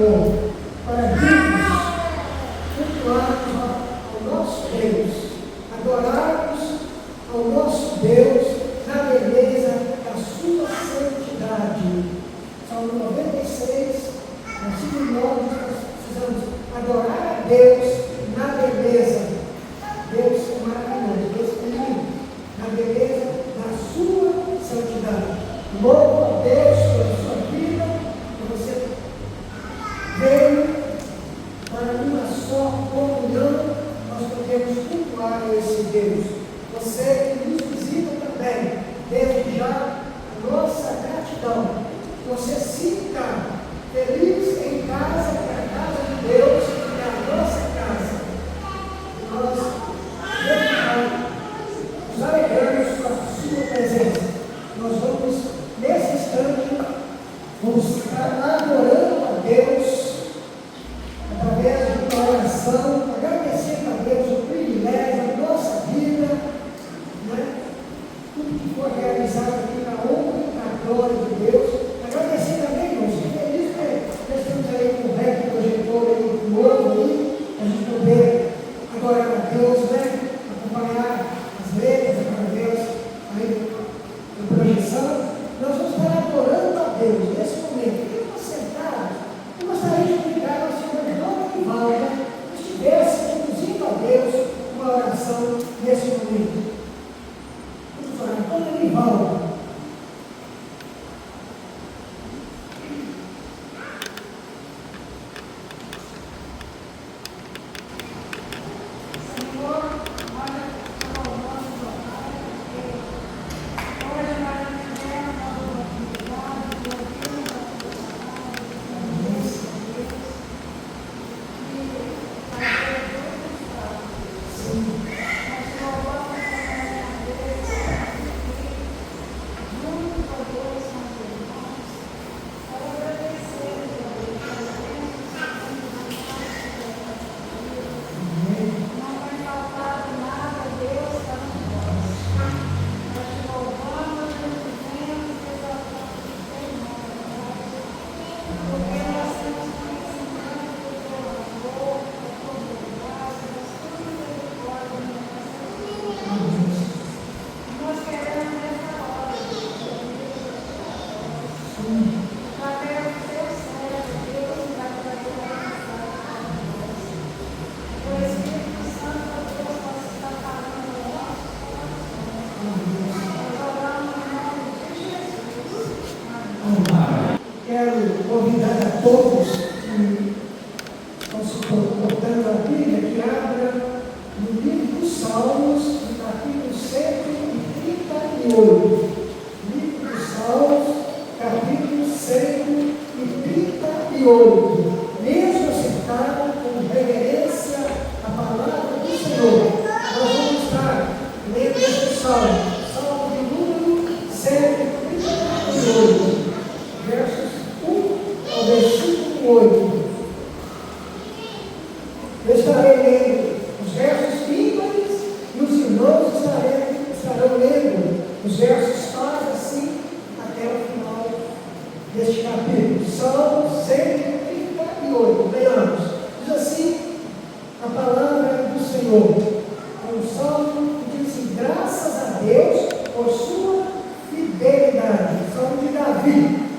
Senhor, para virmos cultuarmos ao nosso Deus, adorarmos ao nosso Deus na beleza da sua santidade. Salmo 96, versículo 9, nós precisamos adorar a Deus na beleza. Deus é maravilhoso, Deus é lindo, na beleza da sua santidade. Louvo a Deus pela sua vida, que você veio para uma só comunhão, nós podemos cultuar a esse Deus. Você que nos visita também, desde já, a nossa gratidão. Você sinta feliz em casa, que a casa de Deus é a nossa casa. Nós nos alegramos com a sua presença. Nós vamos, nesse instante, vamos estar adorando a Deus através de uma oração, agradecendo a Deus o privilégio da nossa vida, né? Tudo que foi realizado aqui na honra e na glória de Deus. Agradecer também, irmãos, feliz que nós estamos aí com o REC projetor aí, novo aí, a gente poder adorar a Deus, né? Acompanhar as letras, a Deus aí na projeção. Nós vamos estar adorando a Deus nesse momento. E eu sentado, eu gostaria de convidar a senhora Dona Rivalda que estivesse conduzindo a Deus uma oração nesse momento. Vamos orar, Dona Rivalda. Quero convidar a todos que estão se portando a Bíblia, que abra no livro dos Salmos, no capítulo 138. Livro dos Salmos, capítulo 138. Mesmo sentado com reverência à palavra do Senhor, nós vamos estar lendo este salmo, salmo de número 138. Versos 1 ao versículo 8. Eu estarei lendo os versos ímpares e os irmãos estarão lendo os versos pares assim até o final deste capítulo. Salmo 138. Leamos. Diz assim a palavra do Senhor. É um salmo que diz assim: graças a Deus por sua fidelidade. Salmo de Davi.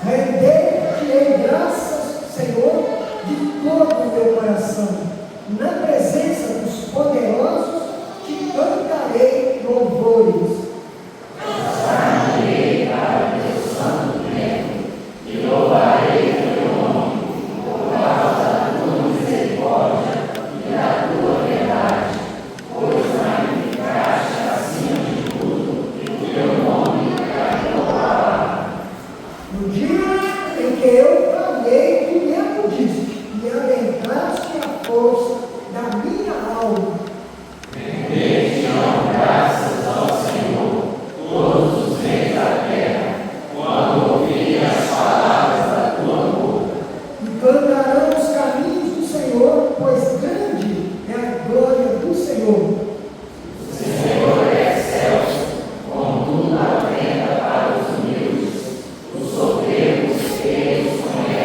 Rendei-te graças, Senhor, de todo o meu coração. Na presença dos poderosos, te cantarei louvores. Cantarei para o teu santo templo e louvarei o teu nome, por causa da tua misericórdia e da tua verdade, pois magnificaste acima de tudo o teu nome e a tua palavra. No dia em que eu paguei, tu me acudiste e aumentaste a força da minha alma. Rendei-te graças ao Senhor, todos os reis da terra, quando ouvirem as palavras da tua boca. E cantarão os caminhos do Senhor, pois grande é a glória do Senhor. O Senhor é excelso, contudo atenta para os humildes. Os soberbos eles conhecem.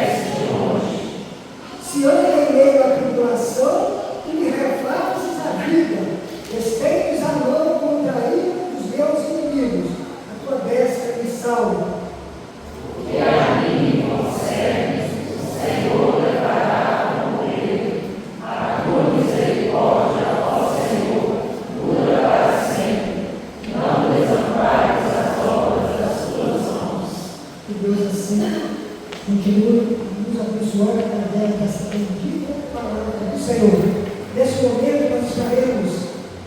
continue nos abençoando através dessa bendita palavra do Senhor. Nesse momento nós estaremos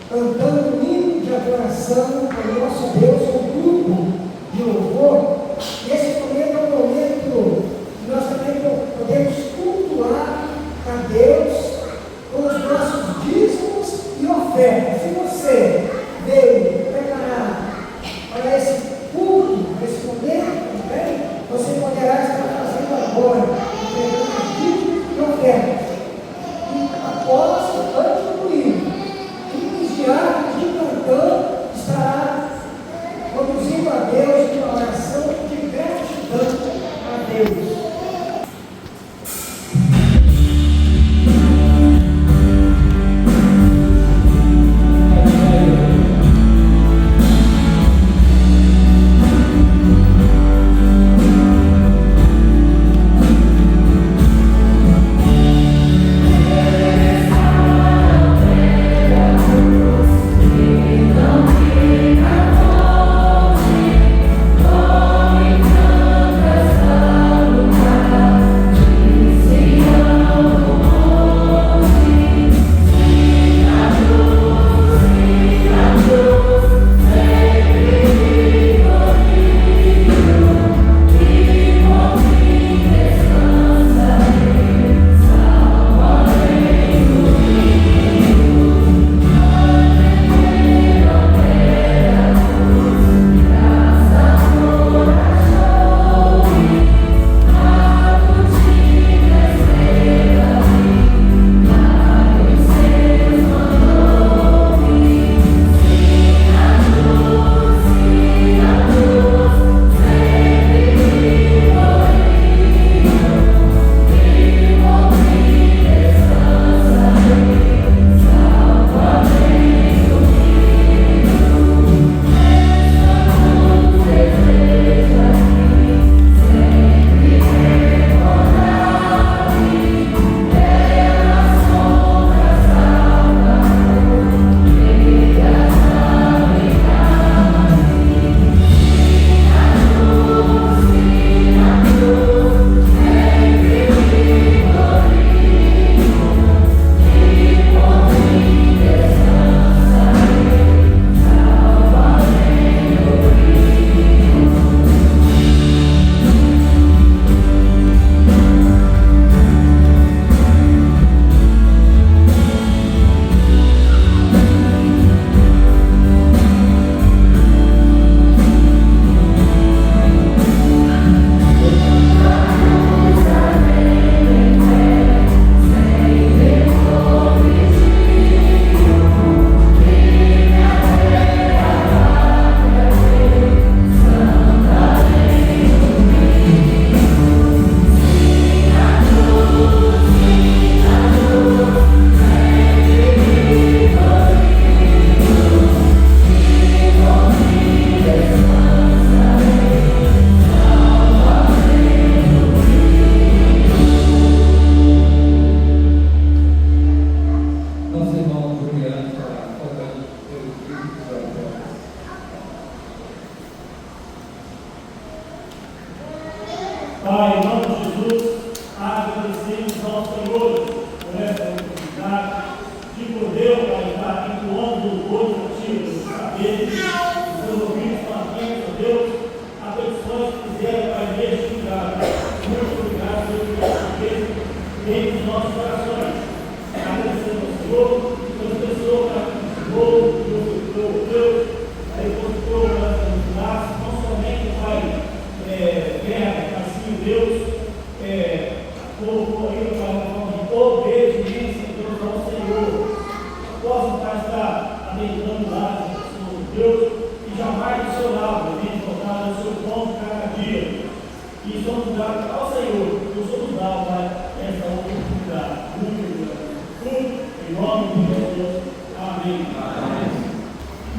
cantando um hino de adoração ao nosso Deus, um grupo de louvor. Esse momento é um momento que nós também podemos cultuar a Deus com os nossos dízimos e ofertas. Se você veio preparar para esse culto, esse momento também, você poderá estar fazendo agora, entregando dízimos e ofertas. E após, antes do hino, um dos diáconos de cantão estará conduzindo a Deus uma oração de gratidão a Deus. Pai, em nome de Jesus, agradecemos ao Senhor por essa oportunidade de poder, Pai, estar entoando louvores a Ti, os saberes, os seus ouvidos estão atentos, ó Deus, a petições que fizeram, Pai, neste lugar. Muito obrigado, Deus, por essa vez, dentro dos nossos corações. Agradecemos ao Senhor, pelas pessoas, Pai, que ensinou, que ofertou, Deus, aí depositou nos laços, não somente, Pai, guerra, assim, Deus, colocou aí para uma forma de obediência, Deus, ao Senhor. Possam estar adentrando lá, Senhor Deus, e jamais do seu lado, vem voltar ao seu ponto cada dia. E somos gratos ao Senhor, Deus somos dados, Pai, essa oportunidade. Muito obrigado. Em nome de Jesus. Amém. Amém.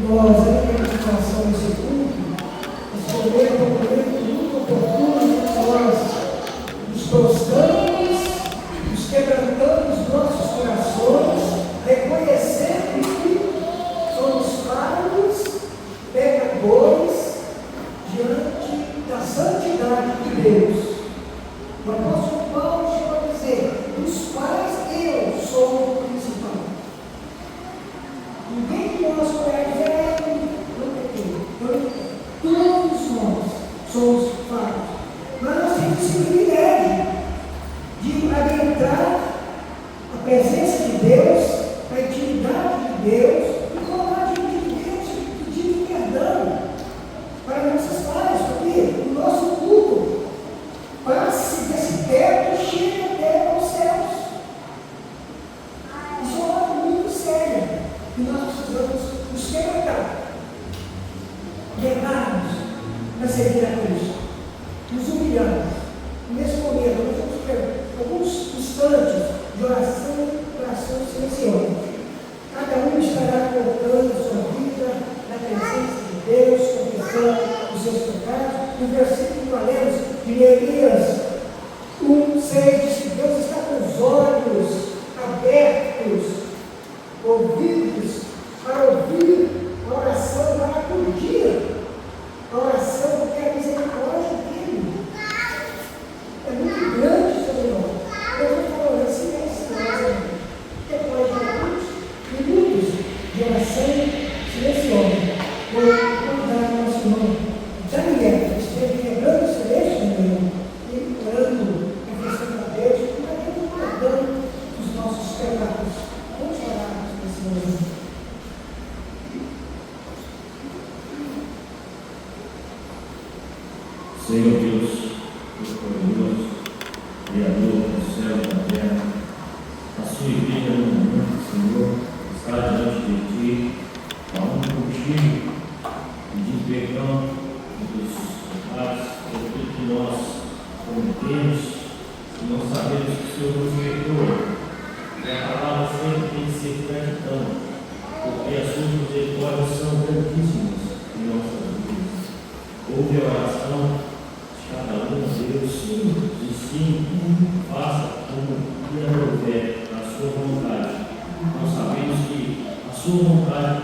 Nós temos em relação a esse culto, esse momento é um momento muito oportuno para nós instantes de oração silenciosa. Cada um estará colocando a sua vida na presença de Deus, confessando os seus pecados. No versículo que nós lemos de Neemias 1:6 diz que Deus está com os olhos abertos, ouvidos, para ouvir a oração, para acudir a oração, porque a misericórdia dele é muito grande sobre nós. Deus está falando silenciosa. Depois de alguns minutos de oração silenciosa, vou convidar o nosso irmão Daniel, que esteve quebrando o silêncio e orando, confessando a Deus, e também perdão dos nossos pecados. Vamos orar nesse momento. Senhor Deus, Todo-Poderoso, Criador do céu e da terra, a sua igreja no momento, Senhor, está diante de Ti, falando contigo, pedindo perdão dos pecados, por tudo que nós cometemos, e não sabemos que o Senhor nos perdoa. E a palavra sempre tem que ser gratidão, porque as suas misericórdias são grandíssimas em nossas vidas. Ouve a oração cada um, Deus, e sim, faça como lhe houver a sua vontade. Nós sabemos que a sua vontade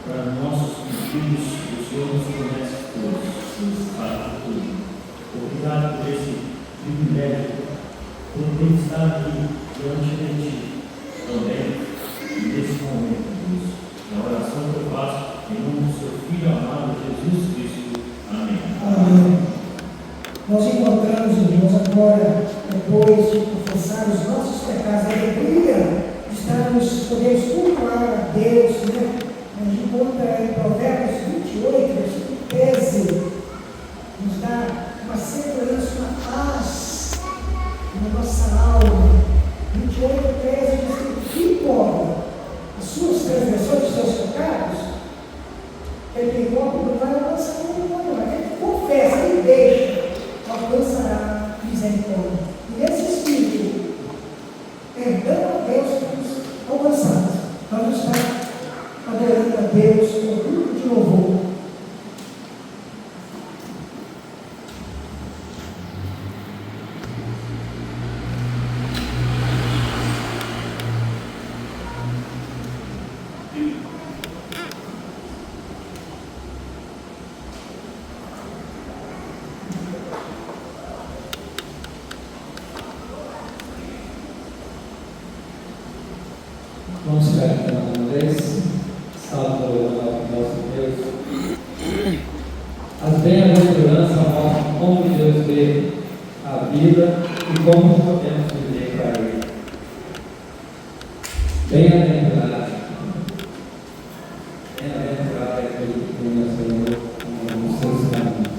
para nossos pedidos, o Senhor nos conhece todos, nos faz tudo. Obrigado por esse privilégio, por ter estado aqui diante de Ti também, nesse momento, Deus. Na oração que eu faço, em nome do Seu Filho amado, Jesus Cristo. Amém. Amém. Nós encontramos, irmãos, agora, depois de confessar os nossos pecados, a alegria de estarmos, podemos cultuar a Deus, né? A gente encontra em Provérbios 28, versículo 13, nos dá uma segurança, uma paz na nossa alma. 28, 13 diz que quem pobre as suas transgressões, os seus pecados, ele não vai alcançar o mundo, aquele que confessa e deixa, alcançará misericórdia. E nesse espírito, perdão a Deus pelos alcançados. Vamos estar adorando a Deus com o grupo de louvor. Vamos ficar aqui mais uma vez, salve ao nosso Deus. As bem-aventuranças mostram como Deus vê a vida e como podemos viver para Ele. Bem-aventurado. Bem-aventurado é aquele que tem o Senhor nos seus caminhos.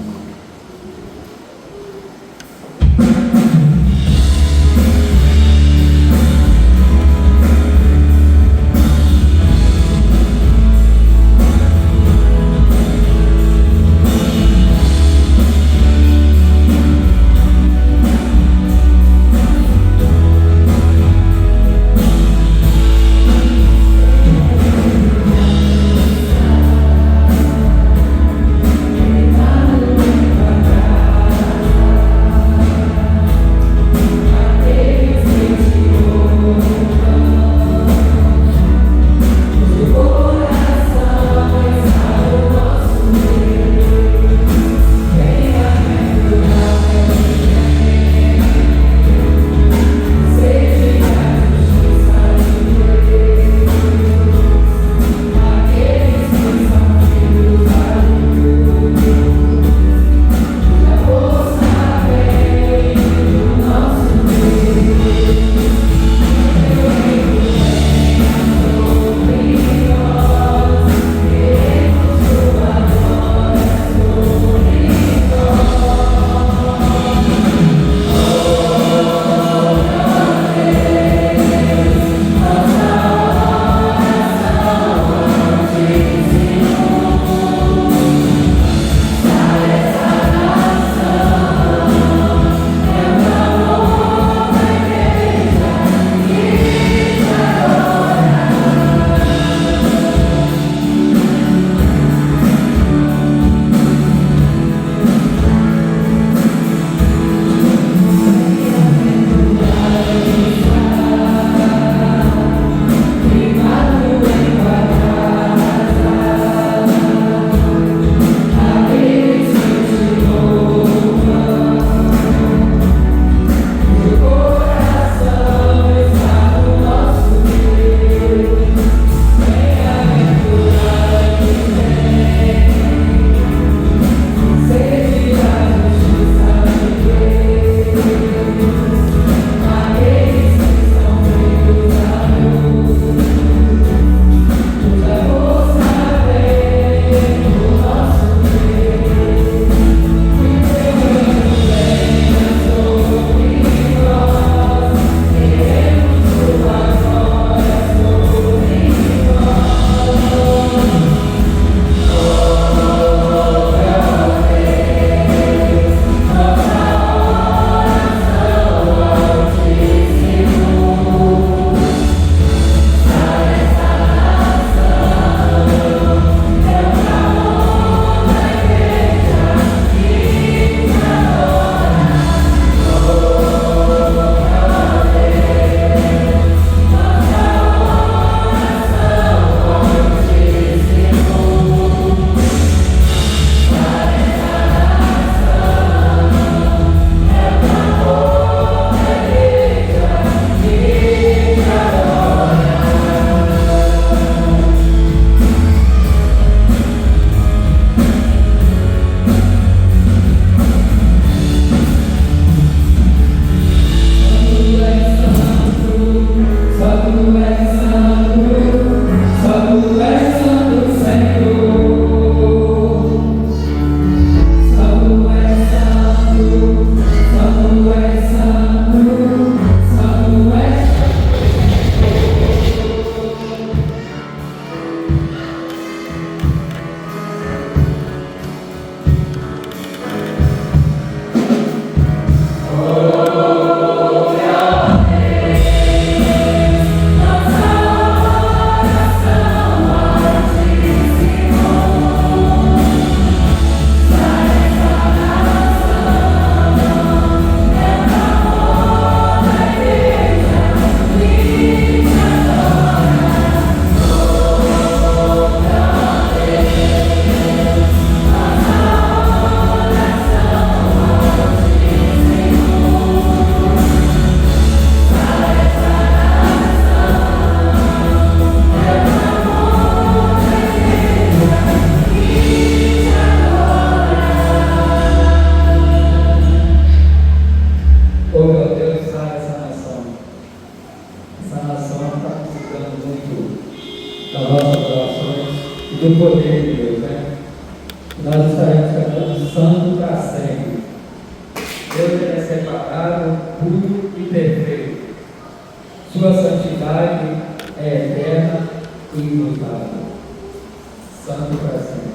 do poder de Deus, né? Nós estaremos cantando santo para sempre. Deus é separado, puro e perfeito. Sua santidade é eterna e imutável. Santo para sempre.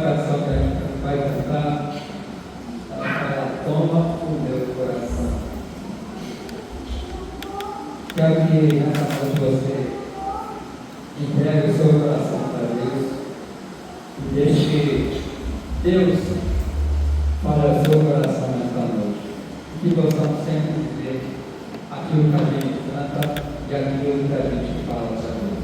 canção que a gente vai cantar, ela fala, toma o meu coração. Quero que nessa noite você entregue o seu coração para Deus e deixe que Deus fale ao seu coração nesta noite. Que possamos sempre dizer aquilo que a gente canta e aquilo que a gente fala para Deus.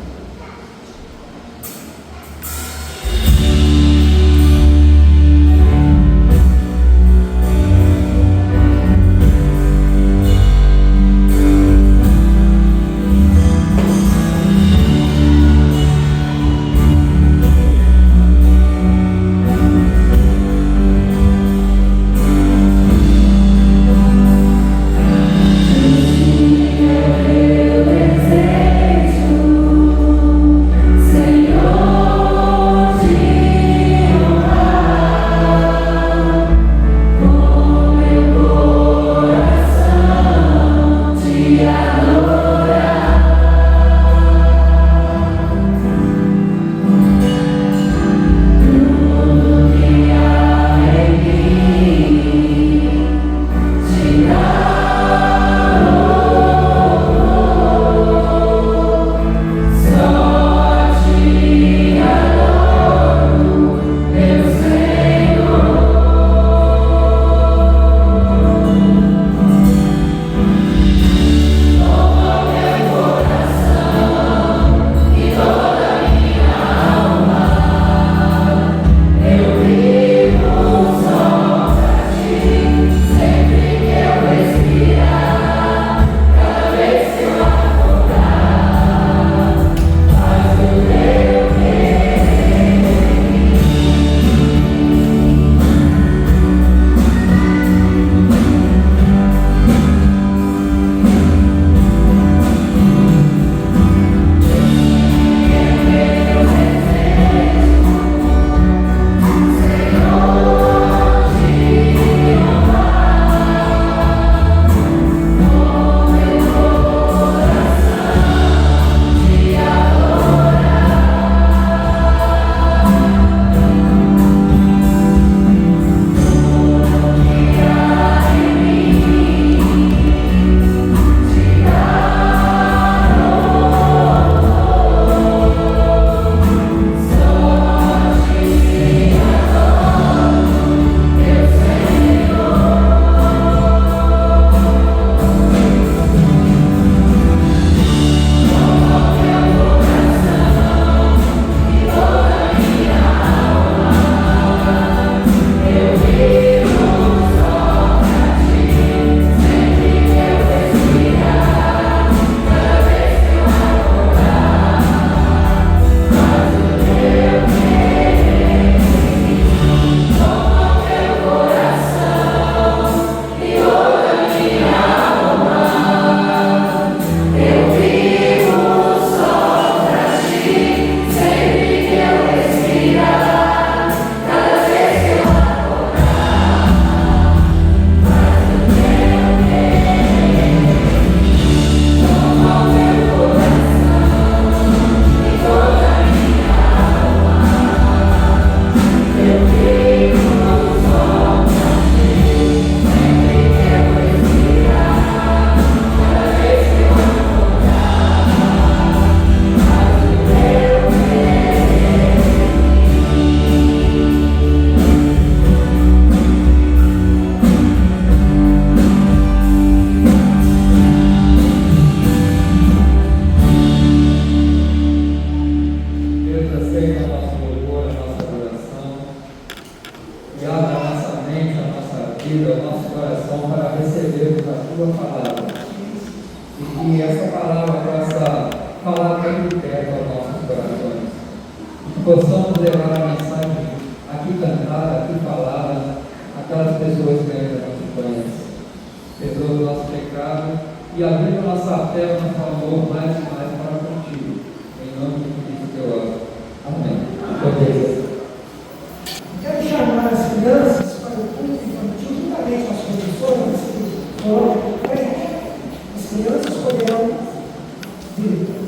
Possamos levar a mensagem aqui cantada, aqui falada, aquelas pessoas que ainda não te conhecem. Perdoa o nosso pecado e abrir a nossa fé, o nosso amor mais e mais para contigo. Em nome de Cristo teu amo. Amém. Quero chamar as crianças para o culto infantil, juntamente com as professoras, as crianças poderão vir.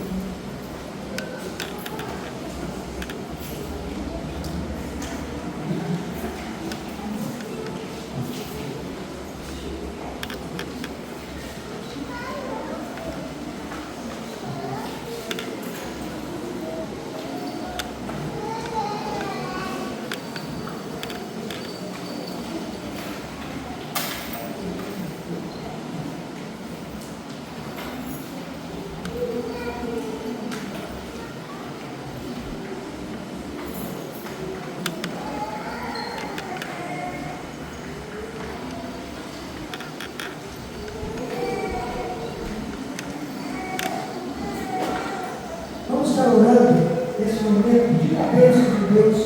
nesse momento, pedir a bênção de Deus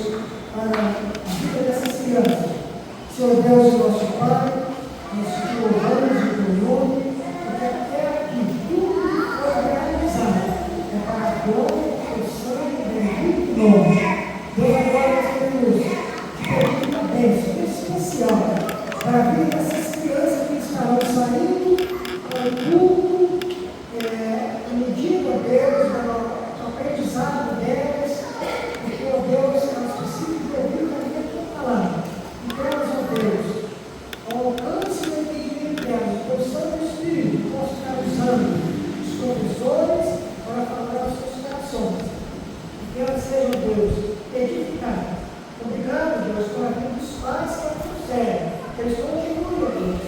para a vida dessas crianças. Senhor Deus e nosso Pai, nós te louvamos em teu nome, porque até aqui tudo que foi realizado é para a glória do sangue bendito nome. Deus, agora nós queremos te pedir uma bênção especial para a vida dessas crianças que estarão saindo para o culto, no dia de Deus, no aprendizado delas, porque, ó Deus, elas precisam de ouvir a tua palavra. E delas, ó Deus, ao alcance do entendimento delas, o Santo Espírito, possa estar usando os professores para falar aos seus corações. Que elas sejam, Deus, edificadas. Obrigado, Deus, por a vida dos pais que a trouxeram. Que eles continuem, ó Deus,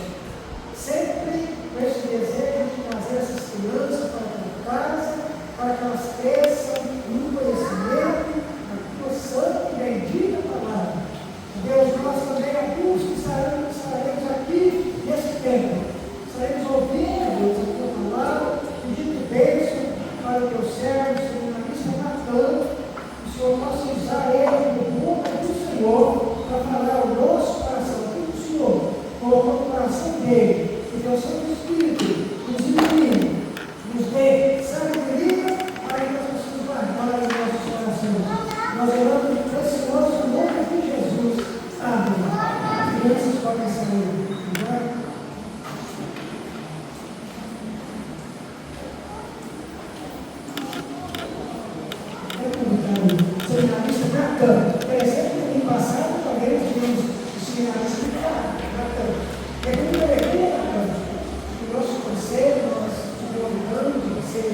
sempre com esse desejo de trazer essas crianças para a tua casa, para que elas cresçam no conhecimento da tua santa e bendita palavra. Deus, nós também, alguns que estaremos aqui nesse tempo, estaremos ouvindo, Deus, a tua palavra, pedindo bênção para o teu servo, o seminarista Natan, que o Senhor possa usar ele no boca do Senhor para falar ao nosso coração, aquilo que o Senhor colocou no coração dele, que o teu Santo Espírito nos ilumine, nos dê sabedoria para que nós possamos guardar os nossos corações. Nós oramos no precioso nome de Jesus. Amém. As crianças podem sair. Seminarista Natan. Sempre no ano passado, talvez tivemos o seminarista Natan. É muito alegria, Natan. O nosso conselho, nós te convidamos de você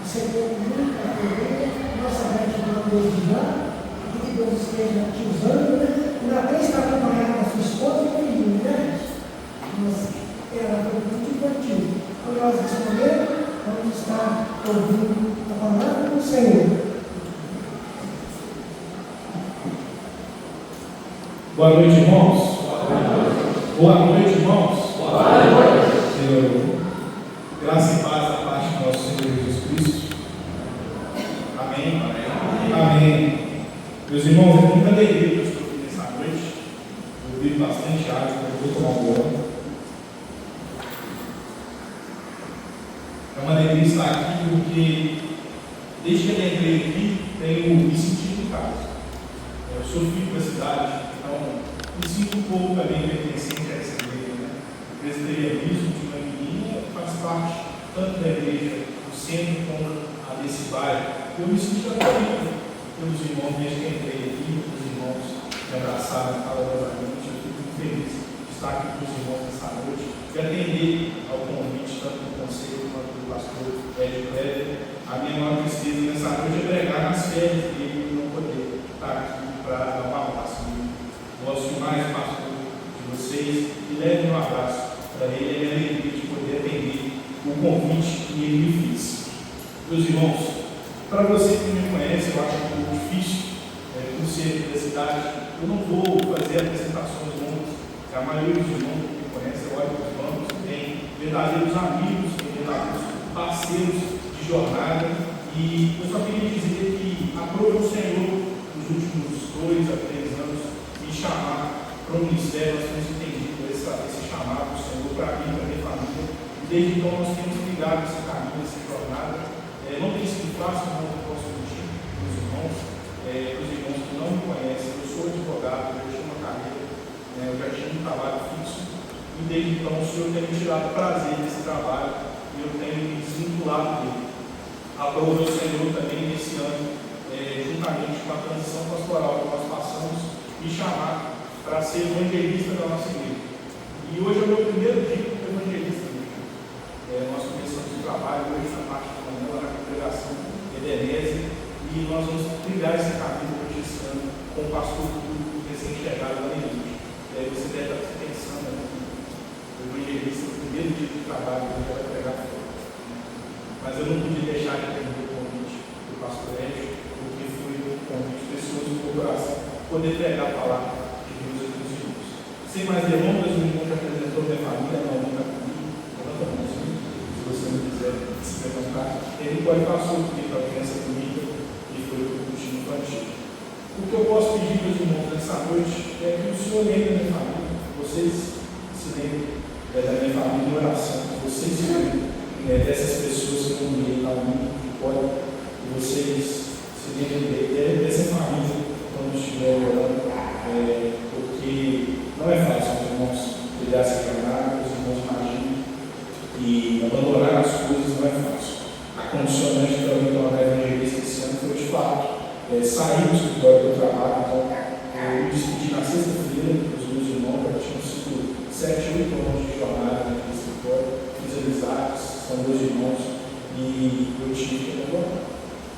receber muito a alegria, nossa gratidão desde já, e que Deus esteja te usando, né? O Natan está acompanhado da sua esposa e filho, né? Ela foi muito infantil. Então, nós, nesse momento, vamos estar ouvindo a palavra do Senhor. Boa noite, irmãos. Boa noite, irmãos. Boa noite. Senhor, graça e paz da parte do nosso Senhor Jesus Cristo. Amém. Amém. Meus irmãos, é muita alegria que eu estou aqui nessa noite. Eu bebi bastante água, eu vou tomar um banho. É uma alegria estar aqui porque, desde que eu entrei aqui, tenho me sentido em casa. Eu sou filho da cidade. Então, me sinto um pouco também pertencente a essa igreja, né? O presbiterianismo de Mangueirinha faz parte tanto da igreja do centro como a desse bairro. Eu me sinto acolhido pelos irmãos desde que entrei aqui, os irmãos me abraçaram calorosamente. Eu fico muito feliz de estar aqui com os irmãos nessa noite e atender ao convite tanto do conselho quanto do pastor Hélio Kleber. A minha maior tristeza nessa noite é pregar nas férias dele e não poder estar aqui para dar um abraço. Gosto demais, pastor, de vocês e leve um abraço para ele. É minha alegria de poder atender o convite que ele me fez. Meus irmãos, para você que me conhece, eu acho um pouco difícil, por ser da cidade, eu não vou fazer apresentações longas. A maioria dos irmãos que me conhecem, olha para os bancos, tem verdadeiros amigos, tem verdadeiros parceiros de jornada. E eu só queria dizer que aprove o Senhor nos últimos 2 a 3 anos me chamar para o ministério. Nós temos entendido esse chamado do Senhor para mim, para a minha família, e desde então nós temos ligado esse caminho, essa jornada. Não tem sido fácil, não posso mentir para os irmãos que não me conhecem. Eu sou advogado, eu tinha uma carreira, eu já tinha um trabalho fixo, e desde então o Senhor tem me tirado prazer nesse trabalho e eu tenho me desvinculado dele. Aprove o Senhor também nesse ano, juntamente com a transição pastoral que nós passamos, me chamar para ser evangelista da nossa igreja. E hoje é o meu primeiro dia como evangelista da igreja. Nós começamos o trabalho hoje na parte da manhã, na congregação Ebenezer, e nós vamos trilhar esse caminho hoje esse ano com o pastor público recém-chegado lá na igreja. Você deve estar pensando aqui, o evangelista, o primeiro dia de trabalho, ele vai pregar fora. Mas eu não podia deixar de atender o convite do pastor Hélio, porque foi um convite precioso do meu coração, poder pregar a palavra de Deus aqui nos irmãos. Sem mais delongas, o irmão já apresentou minha família, não está comigo, levanta a mãozinha, se você não quiser se levantar. Ele pode passar o que para a criança bonita, que foi do cursinho infantil. O que eu posso pedir para os irmãos nessa noite é que o Senhor lembre da minha família, vocês se lembrem da minha família em oração, vocês se lembrem dessas pessoas que eu nomeei lá no pode, e vocês se lembrem dessa família quando estiver orando, porque não é fácil, os irmãos, criar essa jornada, os irmãos imaginam, e abandonar as coisas não é fácil. A condicionante para mim tornar evangelista esse ano foi de fato sair do escritório do trabalho. Então, eu me despedi na sexta-feira dos meus irmãos, já tinham sido 7, 8 anos de jornada no escritório, fiz amizades, são meus irmãos, e eu tive que abandonar,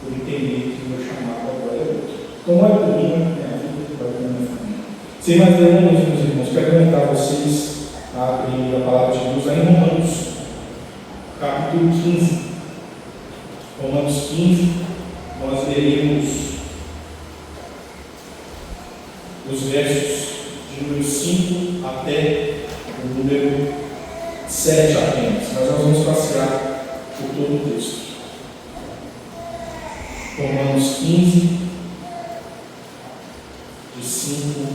por entender que o meu chamado agora é outro. Então, olha por mim, minha vida, olha por minha família. Sem mais delongas, meus irmãos, quero convidar vocês a abrir a palavra de Deus em Romanos, capítulo 15. Romanos 15, nós leremos os versos de número 5 até o número 7 apenas, mas nós vamos passear por todo o texto. Romanos 15, de 5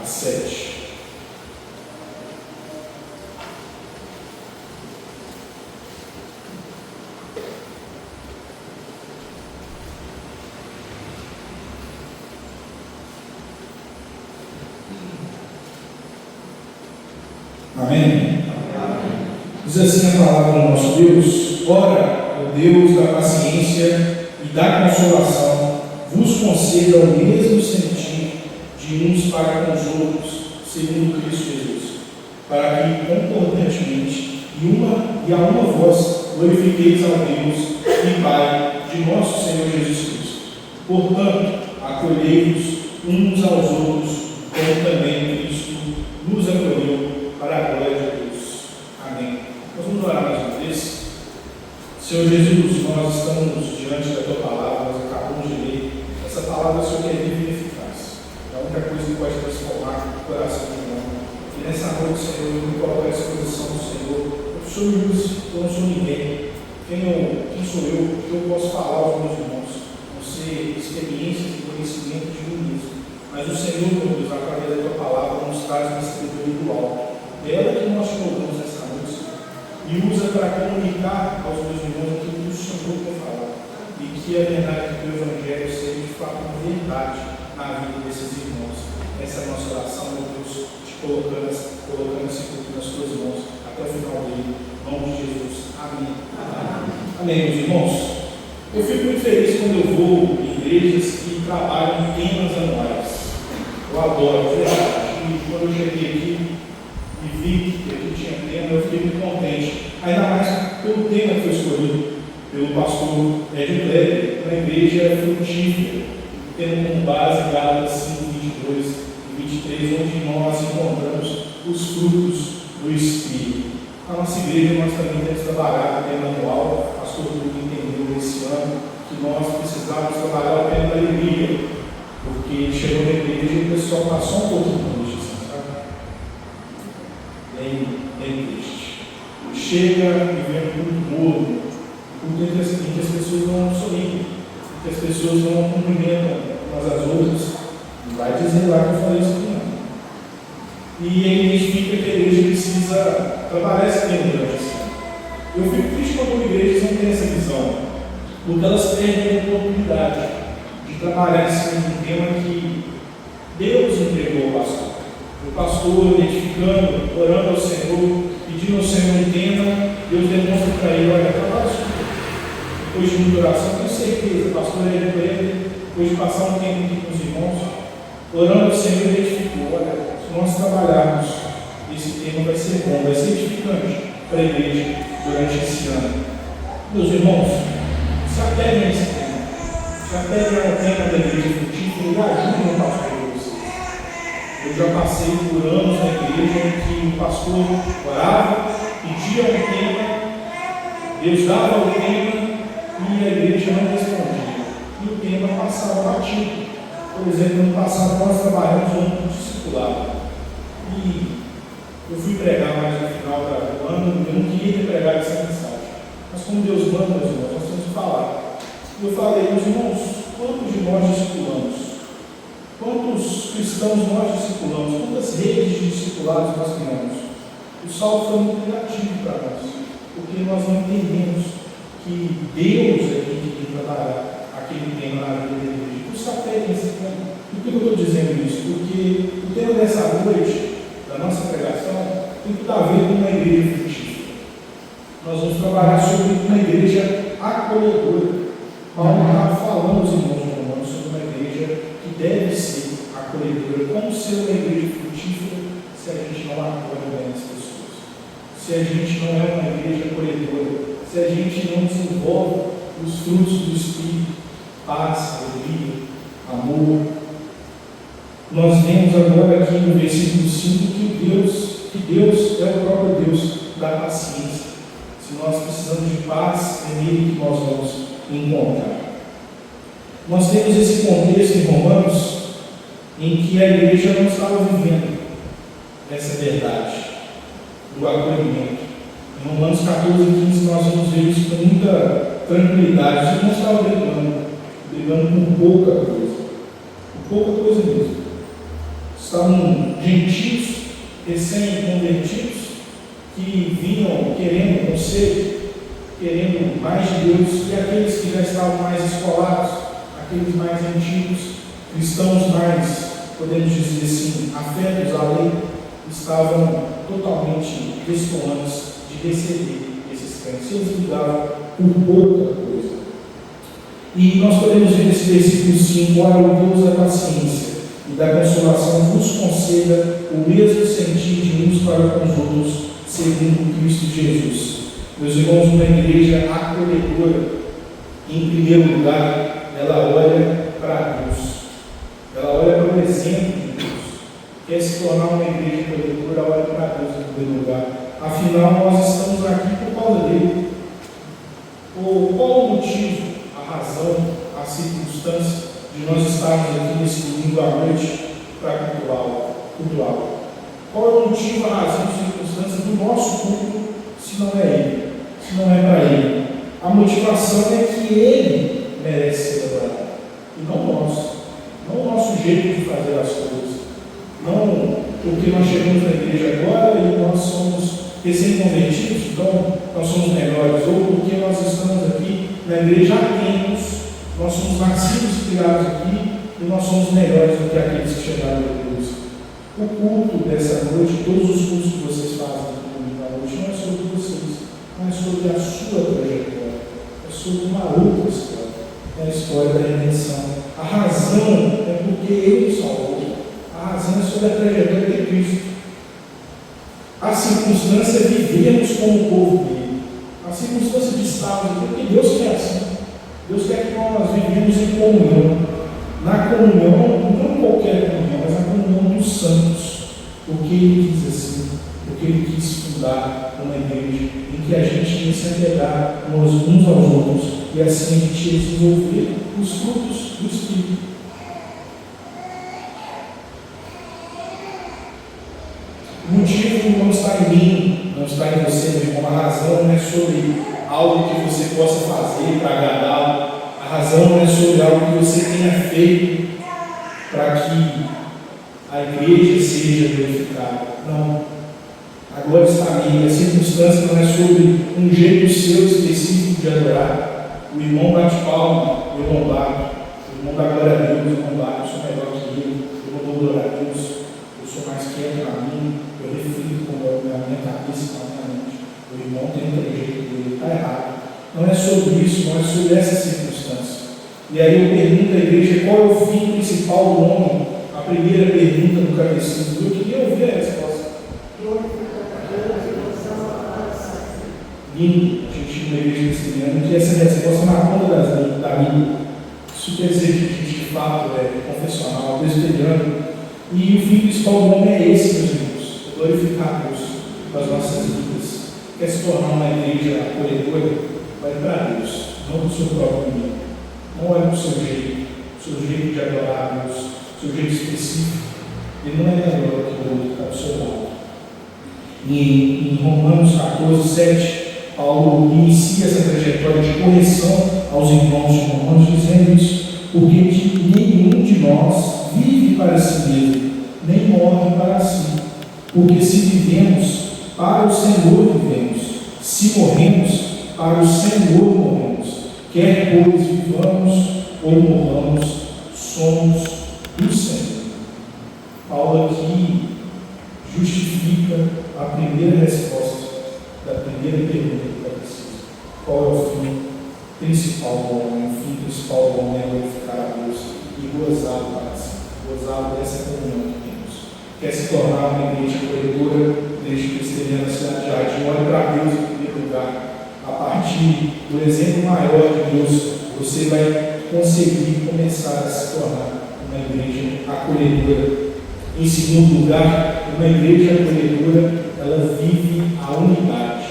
a 7. Amém? Diz assim a palavra do nosso Deus: ora, o Deus da paciência e da consolação vos conceda o mesmo sentir de uns para com os outros, segundo Cristo Jesus, para que concordantemente e a uma voz glorifiqueis ao Deus e Pai de nosso Senhor Jesus Cristo. Portanto, acolhei-vos uns aos outros, como também Cristo nos acolheu para a glória de Deus. Amém. Nós vamos orar mais uma vez. Senhor Jesus, nós estamos diante da Tua palavra, nós acabamos de ler. Essa palavra, Senhor, é viva e eficaz. É a única coisa que pode transformar o coração do homem. E nessa noite, Senhor, eu me coloco à disposição do Senhor. O Senhor me use, eu não sou ninguém. Quem sou eu? O que eu posso falar aos meus irmãos? Não sei experiências e conhecimento de mim mesmo. Mas o Senhor, meu Deus, através da Tua palavra, nos traz uma sabedoria do alto. Dela que nós te louvamos essa noite, e usa para comunicar aos meus irmãos aquilo que o Senhor quer falar, e que a verdade do teu Evangelho seja de fato uma verdade na vida desses irmãos. Essa é a nossa oração, meu Deus, te colocando esse culto nas tuas mãos, até o final dele, em nome de Jesus. Amém. Amém, meus irmãos. Eu fico muito feliz quando eu vou em igrejas que trabalham em temas anuais. Eu adoro, de verdade. E quando eu cheguei aqui, e vi que aqui tinha tema, eu fiquei muito contente, ainda mais pelo tema que foi escolhido pelo pastor Ed Kleber, na igreja frutífera, tendo como base Gálatas 5, 22 e 23, onde nós encontramos os frutos do Espírito. Na nossa igreja nós também temos trabalhado o tema anual, o pastor Bruno entendeu esse ano que nós precisávamos trabalhar o tema da alegria, porque chegou na igreja e o pessoal passou um pouquinho por isso. Bem triste. Chega e vem um culto morno, um culto em que as pessoas não sorriem, que as pessoas não cumprimentam umas às outras. Não vai dizer lá que eu falei isso aqui, não. E ele identifica que a igreja precisa trabalhar esse tema durante esse ano. Eu fico triste quando igrejas não têm essa visão, porque elas perdem a oportunidade de trabalhar esse tema que Deus entregou ao pastor. O pastor identificando, orando ao Senhor, pedindo ao Senhor um tema, Deus demonstra para ele: olha, trabalha isso. Depois de muita oração, tenho certeza, o pastor ele depois de passar um tempo aqui com os irmãos, orando ao Senhor, identificou: olha, se nós trabalharmos esse tema, vai ser bom, vai ser edificante para a igreja durante esse ano. Meus irmãos, se apeguem a esse tema, se apeguem ao tema da igreja frutífera e ajudem o pastor. Eu já passei por anos na igreja em que o pastor orava, pedia um tema, Deus dava o tema e a igreja não respondia. E o tema passava batido. Por exemplo, no passado nós trabalhamos um discipulado. E eu fui pregar mais no final do ano, eu não queria ter pregado essa mensagem. Mas como Deus manda, meus irmãos, nós temos que falar. E eu falei: meus irmãos, quantos de nós discipulamos? Quantos cristãos nós discipulamos? Quantas redes de discipulados nós criamos? O saldo foi muito negativo para nós, porque nós não entendemos que Deus é quem trabalhar aquele tema na vida da igreja. Por isso, até esse ponto. Por que eu estou dizendo isso? Porque o tema dessa noite, da nossa pregação, tem tudo a ver com uma igreja frutífera. Nós vamos trabalhar sobre uma igreja acolhedora. Paulo está falando aos irmãos romanos sobre uma igreja que deve ser acolhedora. Como ser uma igreja frutífera se a gente não acolhe bem as pessoas? Se a gente não é uma igreja acolhedora? Se a gente não desenvolve os frutos do Espírito, paz, alegria, amor. Nós vemos agora aqui no versículo 5 que Deus é o próprio Deus da paciência. Se nós precisamos de paz, é nele que nós vamos encontrar. Nós temos esse contexto em Romanos em que a igreja não estava vivendo essa verdade do acolhimento. Em Romanos 14 e 15 nós vamos ver isso com muita tranquilidade. Os irmãos estavam brigando com pouca coisa mesmo. Estavam gentios, recém-convertidos, que vinham querendo conselho, querendo mais de Deus, e aqueles que já estavam mais escolados, aqueles mais antigos, cristãos mais, podemos dizer assim, afetos à lei, estavam totalmente destoantes de receber esses crentes. Eles brigavam por pouca coisa. E nós podemos ver nesse versículo 5: ora, o Deus da paciência e da consolação vos conceda o mesmo sentir de uns para com os outros, segundo Cristo Jesus. Meus irmãos, uma igreja acolhedora, em primeiro lugar, ela olha para Deus. Ela olha para o exemplo de Deus. Quer se tornar uma igreja acolhedora, olha para Deus em primeiro lugar. Afinal, nós estamos aqui por causa dele. Qual o motivo, a razão, a circunstância de nós estarmos aqui nesse domingo à noite para cultuá-lo? Qual é o motivo, a razão, a circunstância do nosso culto, se não é ele, se não é para ele? A motivação é que ele merece ser adorado, e não nós, não o nosso jeito de fazer as coisas, não porque nós chegamos na igreja agora e nós somos recém-convertidos, então nós somos melhores, ou porque nós estamos aqui na igreja há tempos, nós somos nascidos e criados aqui e nós somos melhores do que aqueles que chegaram depois. O culto dessa noite, todos os cultos que vocês fazem na noite, não é sobre vocês, mas sobre a sua trajetória, é sobre uma outra história, é a história da redenção. A razão é porque ele nos salvou, a razão é sobre a trajetória de Cristo. A circunstância é vivermos como o povo dele, a circunstância de estarmos aqui, porque Deus quer assim. Deus quer que nós vivemos em comunhão. Na comunhão, não qualquer comunhão, mas na comunhão dos santos. Porque ele quis assim, porque ele quis fundar uma igreja em que a gente ia se apegar uns aos outros e assim a gente ia desenvolver os frutos do Espírito. O motivo não está em mim, não está em você, meu irmão. A razão não é sobre algo que você possa fazer para agradá-lo. A razão não é sobre algo que você tenha feito para que a igreja seja glorificada. Não. Agora está ali. A circunstância não é sobre um jeito seu específico de adorar. O irmão bate palma, eu não bato. O irmão dá glória a Deus, eu não bato. Eu sou melhor que ele, eu não dou glória a Deus. Eu sou mais quieto para mim. Eu reflito com a minha cabeça e com a minha mente. O irmão tem um jeito dele, está errado. Não é sobre isso, não é sobre essa circunstância. E aí eu pergunto à igreja qual é o fim principal do homem. A primeira pergunta do catecismo. Eu queria ouvir a resposta. Lindo, a gente na igreja cristiana, que essa resposta na ponta da língua. Isso quer dizer que a gente de fato é confessional, presbiteriano. E o fim principal do homem é esse, meus irmãos: glorificar a Deus com as nossas vidas. Quer se tornar uma igreja acolhedora? Vai para Deus, não para o seu próprio meio. Não olhe para o seu jeito de adorar a Deus, o seu jeito específico. Ele não é melhor que o outro, está do seu lado. E em Romanos 14, 7, Paulo inicia essa trajetória de correção aos irmãos de Romanos, dizendo isso: porque nenhum de nós vive para si mesmo, nem morre para si. Porque se vivemos, para o Senhor vivemos, se morremos, para o Senhor morremos. Quer pois vivamos ou morramos, somos do Senhor. Paulo aqui justifica a primeira resposta da primeira pergunta que está precisa. Qual é o fim principal do homem? O fim principal do homem é glorificar a Deus e gozar para si, gozar dessa comunhão que temos. Quer se tornar uma igreja acolhedora, igreja cristiana na cidade de Jardim, olhe para Deus em primeiro lugar. A partir do exemplo maior de Deus, você vai conseguir começar a se tornar uma igreja acolhedora. Em segundo lugar, uma igreja acolhedora, ela vive a unidade.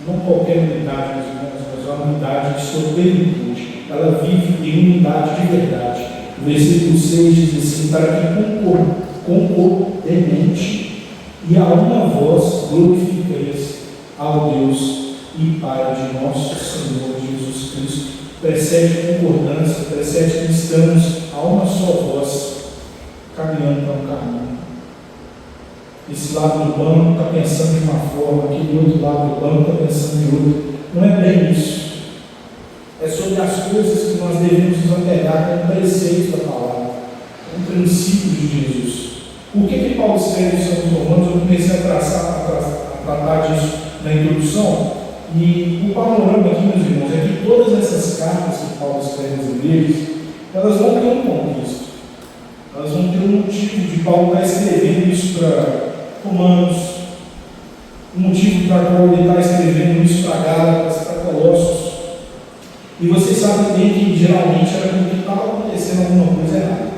Não qualquer unidade, meus irmãos, mas a unidade de sua plenitude. Ela vive em unidade de verdade. O versículo 6 diz assim: para que concordemente e a uma voz glorifiqueis ao Deus e Pai de nosso Senhor Jesus Cristo. Precede concordância, precede que estamos a uma só voz, caminhando para um caminho. Esse lado do banco está pensando de uma forma, aquele outro lado do banco está pensando de outra. Não é bem isso. É sobre as coisas que nós devemos nos apegar como preceitos da palavra, como princípios de Jesus. Por que Paulo escreve isso aos Romanos? Eu comecei a tratar disso na introdução. E o panorama aqui, meus irmãos, é que todas essas cartas que Paulo escreve às igrejas, elas vão ter um contexto. Elas vão ter um motivo de Paulo estar escrevendo isso para Romanos, um motivo para qual ele está escrevendo isso para Gálatas, para Colossos. E vocês sabem bem que geralmente era porque estava acontecendo alguma coisa errada.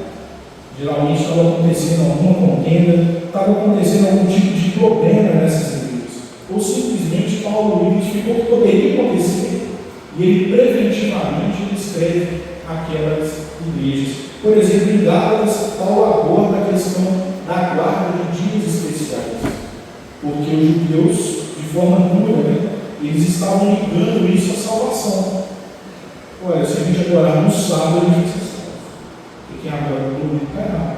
Geralmente estava acontecendo alguma contenda, estava acontecendo algum tipo de problema nessas igrejas. Ou simplesmente Paulo identificou que poderia acontecer e ele preventivamente escreve aquelas igrejas. Por exemplo, em Gálatas, Paulo aborda a questão da guarda de dias especiais, porque os judeus, de forma dura, eles estavam ligando isso à salvação. Olha, se a gente adorar no sábado, a gente se salva, porque quem adora no domingo está errado.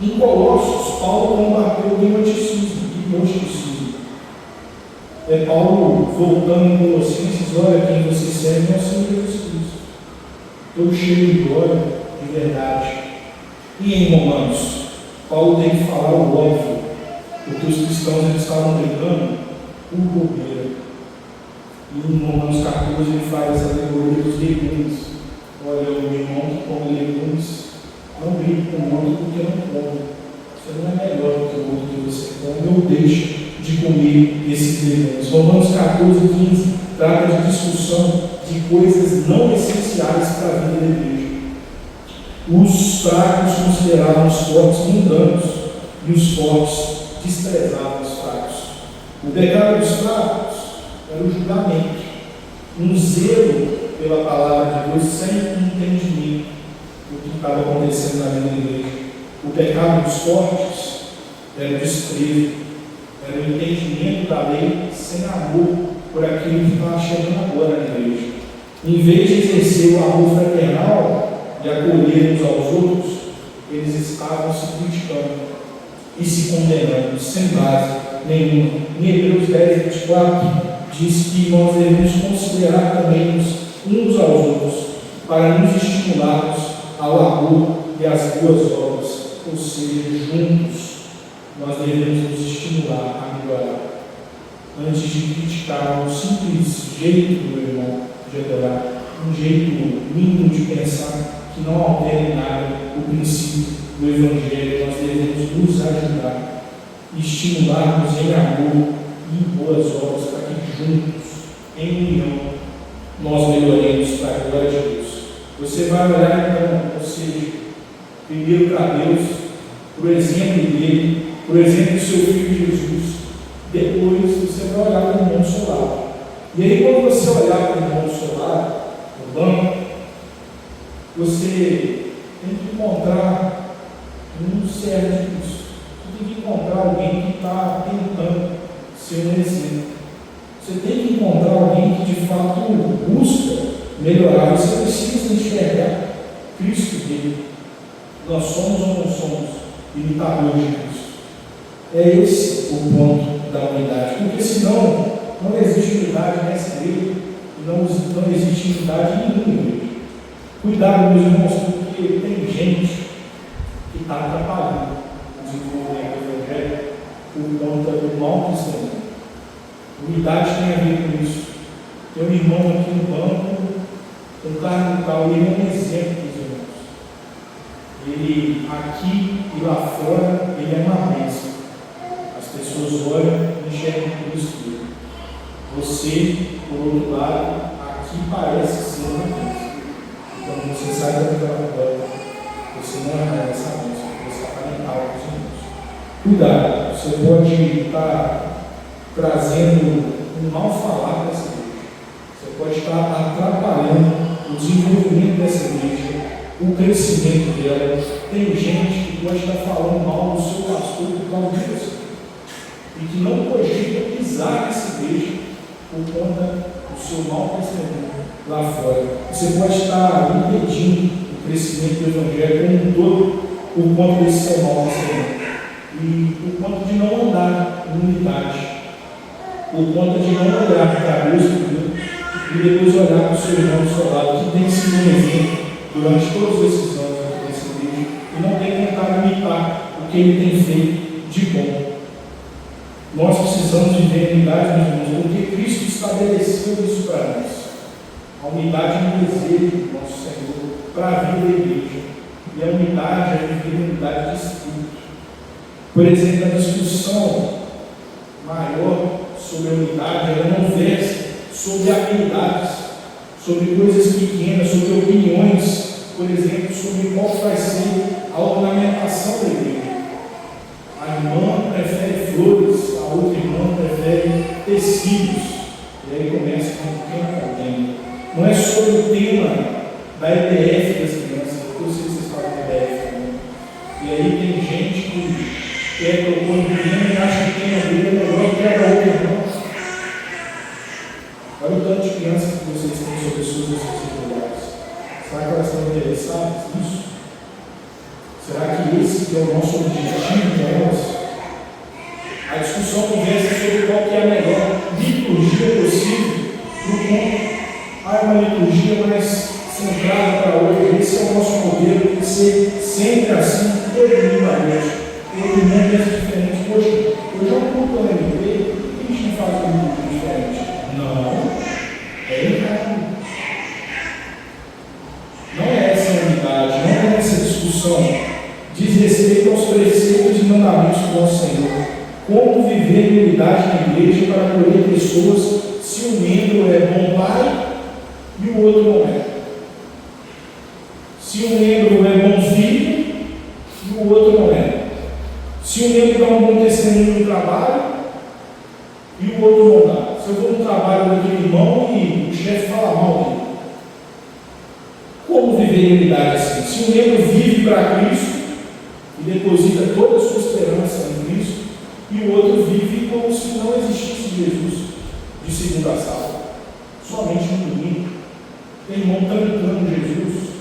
Em Colossos, Paulo combateu o gnosticismo. É Paulo voltando em Colossenses: olha, quem vocês servem é o Senhor Jesus Cristo, todo cheio de glória, de verdade. E em Romanos, Paulo tem que falar o óbvio, porque os cristãos eles estavam brigando por bobeira. E em Romanos 14 ele faz essa alegoria dos legumes. Olha, o irmão que come legumes não briga com o outro porque não come. Você não é melhor do que o outro que você come, ou deixa de comer esses legumes. Romanos 14, 15 trata de discussão de coisas não essenciais para a vida da igreja. Os fracos consideravam os fortes mundanos e os fortes desprezavam os fracos. O pecado dos fracos era o julgamento, um zelo pela palavra de Deus sem entendimento do que estava acontecendo na vida da igreja. O pecado dos fortes era o desprezo, era o entendimento da lei sem amor por aquilo que estava chegando agora na igreja. Em vez de exercer o amor fraternal e acolher uns aos outros, eles estavam se criticando e se condenando sem base nenhuma. Em Hebreus 10, 24 diz que nós devemos considerar também uns aos outros para nos estimularmos ao amor e às boas obras, ou seja, juntos nós devemos nos estimular a melhorar, antes de criticar um simples jeito do irmão de adorar, um jeito mínimo de pensar que não altere nada o princípio do Evangelho. Nós devemos nos ajudar e estimularmos em amor e em boas obras, para que juntos, em união, nós melhoremos para a glória de Deus. Você vai olhar então, ou seja, primeiro para Deus, para o exemplo dele, por exemplo do seu filho Jesus. Depois você vai olhar para o irmão do seu lado. E aí, quando você olhar para o irmão do seu lado, no banco, você tem que encontrar um servo de Cristo. Você tem que encontrar alguém que está tentando ser um exemplo. Você tem que encontrar alguém que de fato busca melhorar. Você precisa enxergar Cristo dele. Nós somos ou não somos imitadores de Cristo? É esse o ponto da unidade, porque senão não existe unidade nessa igreja e não existe unidade em nenhuma igreja. Cuidado, meus irmãos, porque tem gente que está atrapalhando o desenvolvimento do Evangelho por conta do mau cristianismo. Unidade tem a ver com isso. Tem um irmão aqui no banco, um cargo tal, ele é um exemplo dos irmãos. Ele aqui e lá fora, ele é uma bênção. As pessoas olham e enxergam por isso. Você, por outro lado, aqui parece ser uma bênção. Quando você sai daquela porta, você não é essa bênção, você aparentar os irmãos. Cuidado, você pode estar trazendo um mal falar dessa igreja. Você pode estar atrapalhando o desenvolvimento dessa igreja, o crescimento dela. Tem gente que pode estar falando mal do seu pastor por causa disso e que não cogita pisar nessa igreja por conta do seu mau crescimento lá fora. Você pode estar impedindo o crescimento do Evangelho como um todo por conta desse seu mau crescimento e por conta de não andar em unidade, por conta de não olhar para Deus e depois olhar para o seu irmão do seu lado, que tem sido um exemplo durante todos esses anos nesse vídeo e não tem tentado imitar o que ele tem feito de bom. Nós precisamos viver a unidade, meus irmãos, porque Cristo estabeleceu isso para nós. A unidade no desejo do nosso Senhor para a vida da igreja. E a unidade é viver a unidade de espírito. Por exemplo, a discussão maior sobre a unidade, ela não versa sobre habilidades, sobre coisas pequenas, sobre opiniões, por exemplo, sobre qual vai ser a ornamentação da igreja. A irmã prefere flores, a outra irmã prefere tecidos. E aí começa com um pequeno problema. Não é sobre o tema da EDF das crianças, eu sei que vocês falam da EDF também. E aí tem gente que quer propor um tema e acha que o tema dele é melhor que a da outra irmã. Olha o tanto de crianças que vocês têm sobre suas responsabilidades. Será que elas estão interessadas nisso? Será que esse é o nosso objetivo para elas? A discussão conversa sobre qual que é a melhor liturgia possível para o mundo. Uma liturgia mais centrada para hoje. Esse é o nosso modelo, tem que ser sempre assim, todo mundo à noite. Todo mundo é diferente. Hoje é um culto na MP, por que a gente não faz um culto diferente? Não, é errado. Não é essa a unidade, não é essa discussão. Diz respeito aos preceitos e mandamentos do nosso Senhor. Como viver em unidade na igreja para acolher pessoas se um membro é bom pai e o outro não é. Se um membro é bom filho e o outro não é. Se um membro dá um bom testemunho no trabalho e o outro não dá. Se eu vou no trabalho daquele irmão e o chefe fala mal dele. Como viver em unidade assim? Se um membro vive para Cristo e deposita toda a sua esperança em Cristo, e o outro vive como se não existisse Jesus de segunda sala, somente no domingo. Tem irmão trancando Jesus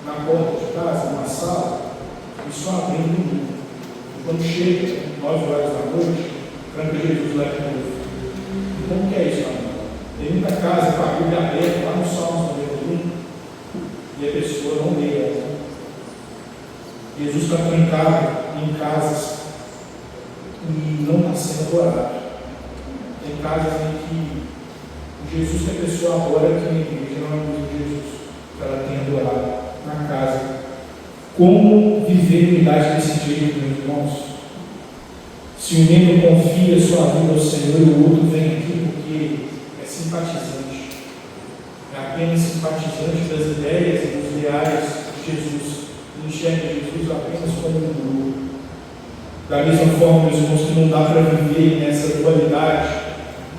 na porta de casa, numa sala, e só abrindo no domingo. E quando chega, 9 horas da noite, tranca Jesus lá de novo. E como que é isso, amor? Tem muita casa com a Bíblia aberta lá no Salmo 91 e a pessoa não lê ela. Jesus está trancado em casas e não está sendo adorado. Tem casas em que o Jesus que a pessoa adora aqui na igreja não é o mesmo Jesus que ela tem adorado na casa. Como viver em unidade desse jeito, meus irmãos? Se um membro confia sua vida ao Senhor e o outro vem aqui porque é simpatizante, é apenas simpatizante das ideias e dos ideais de Jesus, e enxerga Jesus apenas como um guru. Da mesma forma, meus irmãos, que não dá para viver nessa dualidade,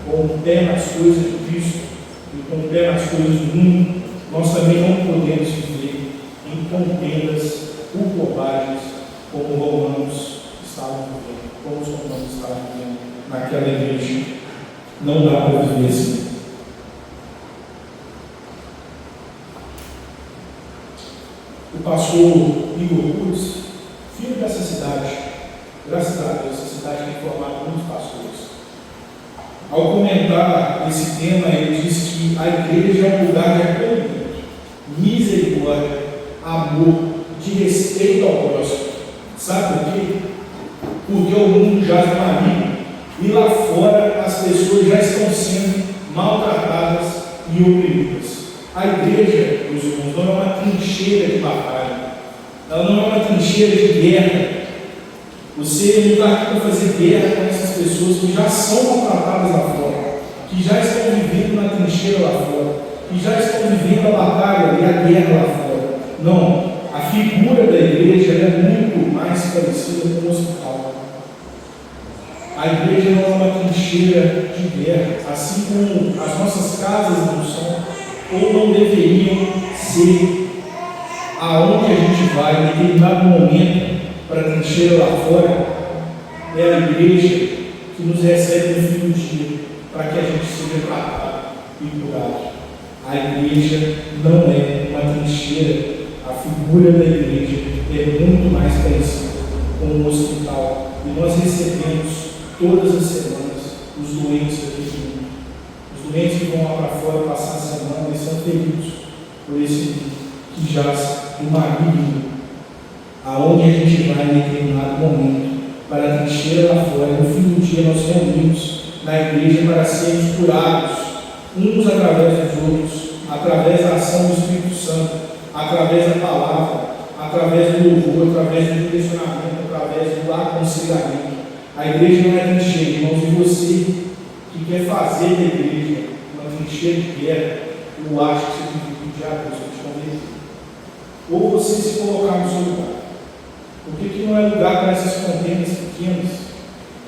com o pé nas coisas de Cristo e com o pé nas coisas do mundo, nós também não podemos viver em contendas por bobagens, como romanos estavam vivendo, como os romanos estavam vivendo naquela igreja. Não dá para viver assim. O o pastor Igor Cruz, filho dessa cidade, graças a Deus, essa cidade tem formado muitos pastores. Ao comentar esse tema, ele disse que a igreja é um lugar de acolhimento, misericórdia, amor, de respeito ao próximo. Sabe por quê? Porque o mundo jaz no maligno e lá fora as pessoas já estão sendo maltratadas e oprimidas. A igreja, meus irmãos, não é uma trincheira de batalha, ela não é uma trincheira de guerra. Você não está aqui para fazer guerra com essas pessoas que já são maltratadas lá fora, que já estão vivendo na trincheira lá fora, que já estão vivendo a batalha e a guerra lá fora. Não, a figura da igreja é muito mais parecida com o hospital. A igreja não é uma trincheira de guerra, assim como as nossas casas não são, ou não deveriam ser. Aonde a gente vai, em determinado momento, para a trincheira lá fora, é a igreja que nos recebe no fim do dia, para que a gente seja tratado e curado. A igreja não é uma trincheira, a figura da igreja é muito mais parecida com um hospital. E nós recebemos todas as semanas os doentes aqui do mundo. Os doentes que vão lá para fora passar a semana e são feridos por esse mundo que jaz do maligno. Aonde a gente vai em determinado momento, para a trincheira lá fora, no fim do dia nós reunimos na igreja para sermos curados, uns através dos outros, através da ação do Espírito Santo, através da palavra, através do louvor, através do direcionamento, através do aconselhamento. A igreja não é trincheira, irmãos, e você que quer fazer da igreja uma trincheira de guerra, eu acho que você tem que pedir a Deus para te converter. Ou você se colocar no seu lugar. Porque que não é lugar para essas contendas pequenas,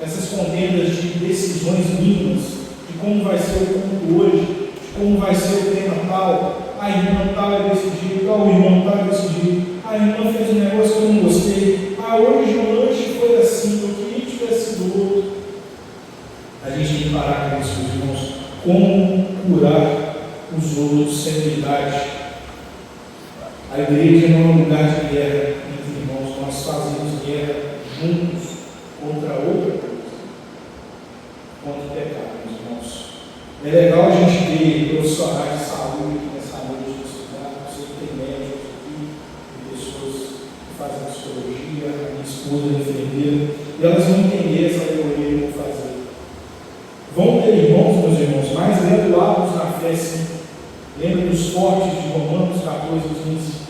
essas contendas de decisões mínimas, de como vai ser o culto hoje, de como vai ser o tema tal, a irmã tal é desse jeito, o irmão tal é desse jeito, a irmã fez um negócio que eu não gostei, hoje o lanche foi assim, eu queria que tivesse sido outro. A gente tem que parar com isso, irmãos. Como curar os outros sem unidade? A igreja não é um lugar de guerra. Nós fazemos guerra juntos contra outra coisa, contra o pecado, meus irmãos. É legal a gente ter profissionais de saúde aqui nessa noite, você tem médicos aqui, tem pessoas que fazem psicologia, a minha esposa é enfermeira, e elas vão entender essa alegoria que eu vou fazer. Vão ter irmãos, meus irmãos, mais graduados na fé, sim. Lembra dos fortes de Romanos 14:15.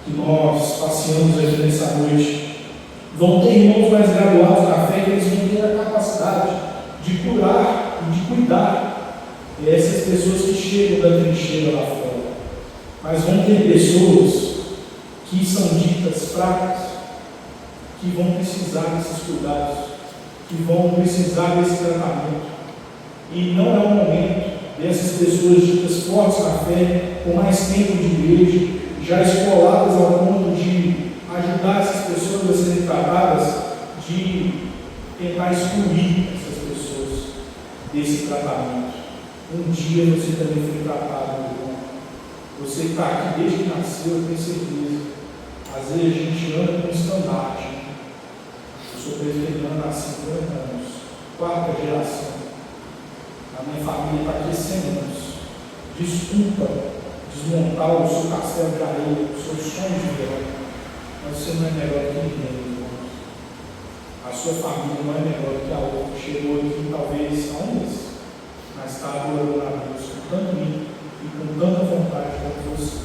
Que nós passeamos aqui nessa noite. Vão ter irmãos mais graduados na fé que eles vão ter a capacidade de curar e de cuidar dessas pessoas que chegam da trincheira lá fora. Mas vão ter pessoas que são ditas fracas, que vão precisar desses cuidados, que vão precisar desse tratamento. E não é o momento dessas pessoas ditas fortes na fé, com mais tempo de igreja, já escoladas ao ponto de ajudar essas pessoas a serem tratadas, de tentar excluir essas pessoas desse tratamento. Um dia você também foi tratado, meu irmão. Você que está aqui desde que nasceu, eu tenho certeza. Às vezes a gente anda com um estandarte. Eu sou presbiteriano há 50 anos, 4ª geração. A minha família está aqui há 100 anos. Desculpa desmontar o seu castelo de areia, o seu sonho de verão, mas você não é melhor que ninguém, irmãos. A sua família não é melhor que a outra. Chegou aqui talvez há um mês, mas está adorando a Deus com tanto ímpeto e com tanta vontade como você.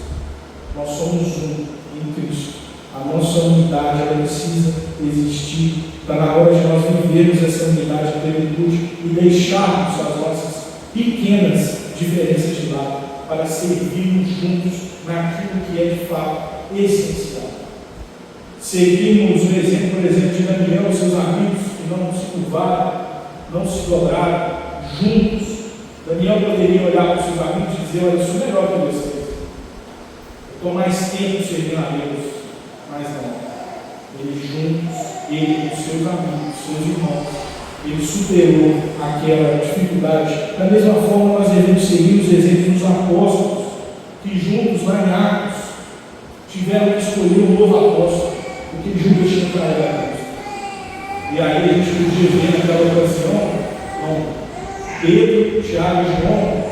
Nós somos um em Cristo. A nossa unidade ela precisa existir. Está na hora de nós vivermos essa unidade de plenitude e deixarmos as nossas pequenas diferenças de lado, para servirmos juntos naquilo que é de fato essencial. Seguimos o exemplo, por exemplo, de Daniel e seus amigos que não se curvaram, não se dobraram, juntos. Daniel poderia olhar para os seus amigos e dizer: olha, eu sou melhor que vocês, eu estou mais tempo servindo a Deus, mas não. Eles juntos, ele com seus amigos, seus irmãos, ele superou aquela dificuldade. Da mesma forma, nós devemos seguir os exemplos dos apóstolos, que juntos, lá em Atos, tiveram que escolher um novo apóstolo, porque Judas tinha traído a Cristo. E aí a gente podia ver naquela ocasião, Pedro, Tiago e João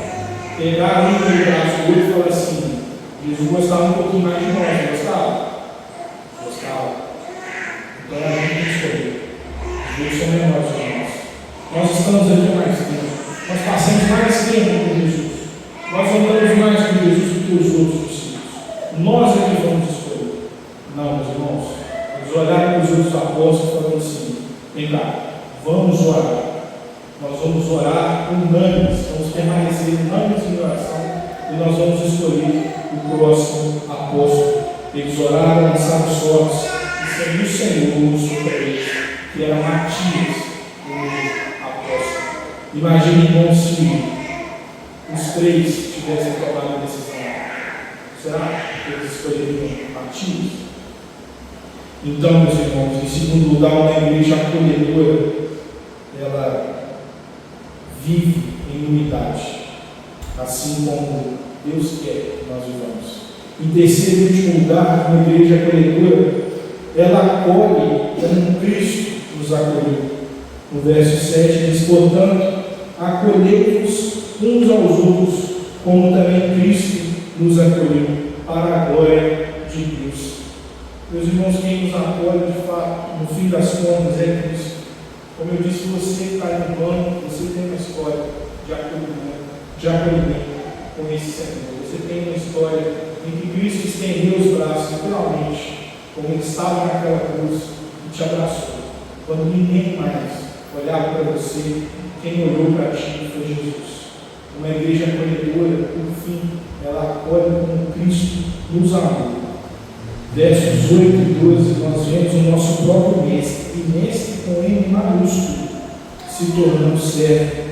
pegaram um do braço do outro e falaram assim: Jesus gostava um pouquinho mais de nós, gostava? Gostava. Então a gente tem que escolher. Os outros são menores que nós. Nós estamos aqui há mais tempo. Nós passamos mais tempo com Jesus. Nós andamos mais com Jesus do que os outros discípulos. Nós é que vamos escolher. Não, meus irmãos. Eles olharam para os outros apóstolos e falaram assim: vem cá, vamos orar. Nós vamos orar unânimes, vamos permanecer unânimes em oração e nós vamos escolher o próximo apóstolo. Eles oraram, lançaram sortes e saiu o Senhor sobre eles, que era Matias, o apóstolo. Imagine, irmãos, se os três tivessem tomado a decisão. Será que eles escolheriam Matias? Então, meus irmãos, em segundo lugar, uma igreja acolhedora, ela vive em unidade, assim como Deus quer que nós vivamos. Em terceiro e último lugar, uma igreja acolhedora, ela acolhe como Cristo nos acolheu. No verso 7 diz: portanto, acolhei-vos uns aos outros, como também Cristo nos acolheu, para a glória de Deus. Meus irmãos, quem nos acolhe, de fato, no fim das contas, é Cristo. Como eu disse, você está no banco, você tem uma história de acolhimento com esse Senhor. Você tem uma história em que Cristo estendeu os braços, literalmente, como ele estava naquela cruz, e te abraçou. Quando ninguém mais olhava para você, quem olhou para ti foi Jesus. Uma igreja acolhedora, por fim, ela acolhe como Cristo nos amou. Versos 8 e 12, nós vemos o nosso próprio mestre, e mestre com M maiúsculo, se tornando servo.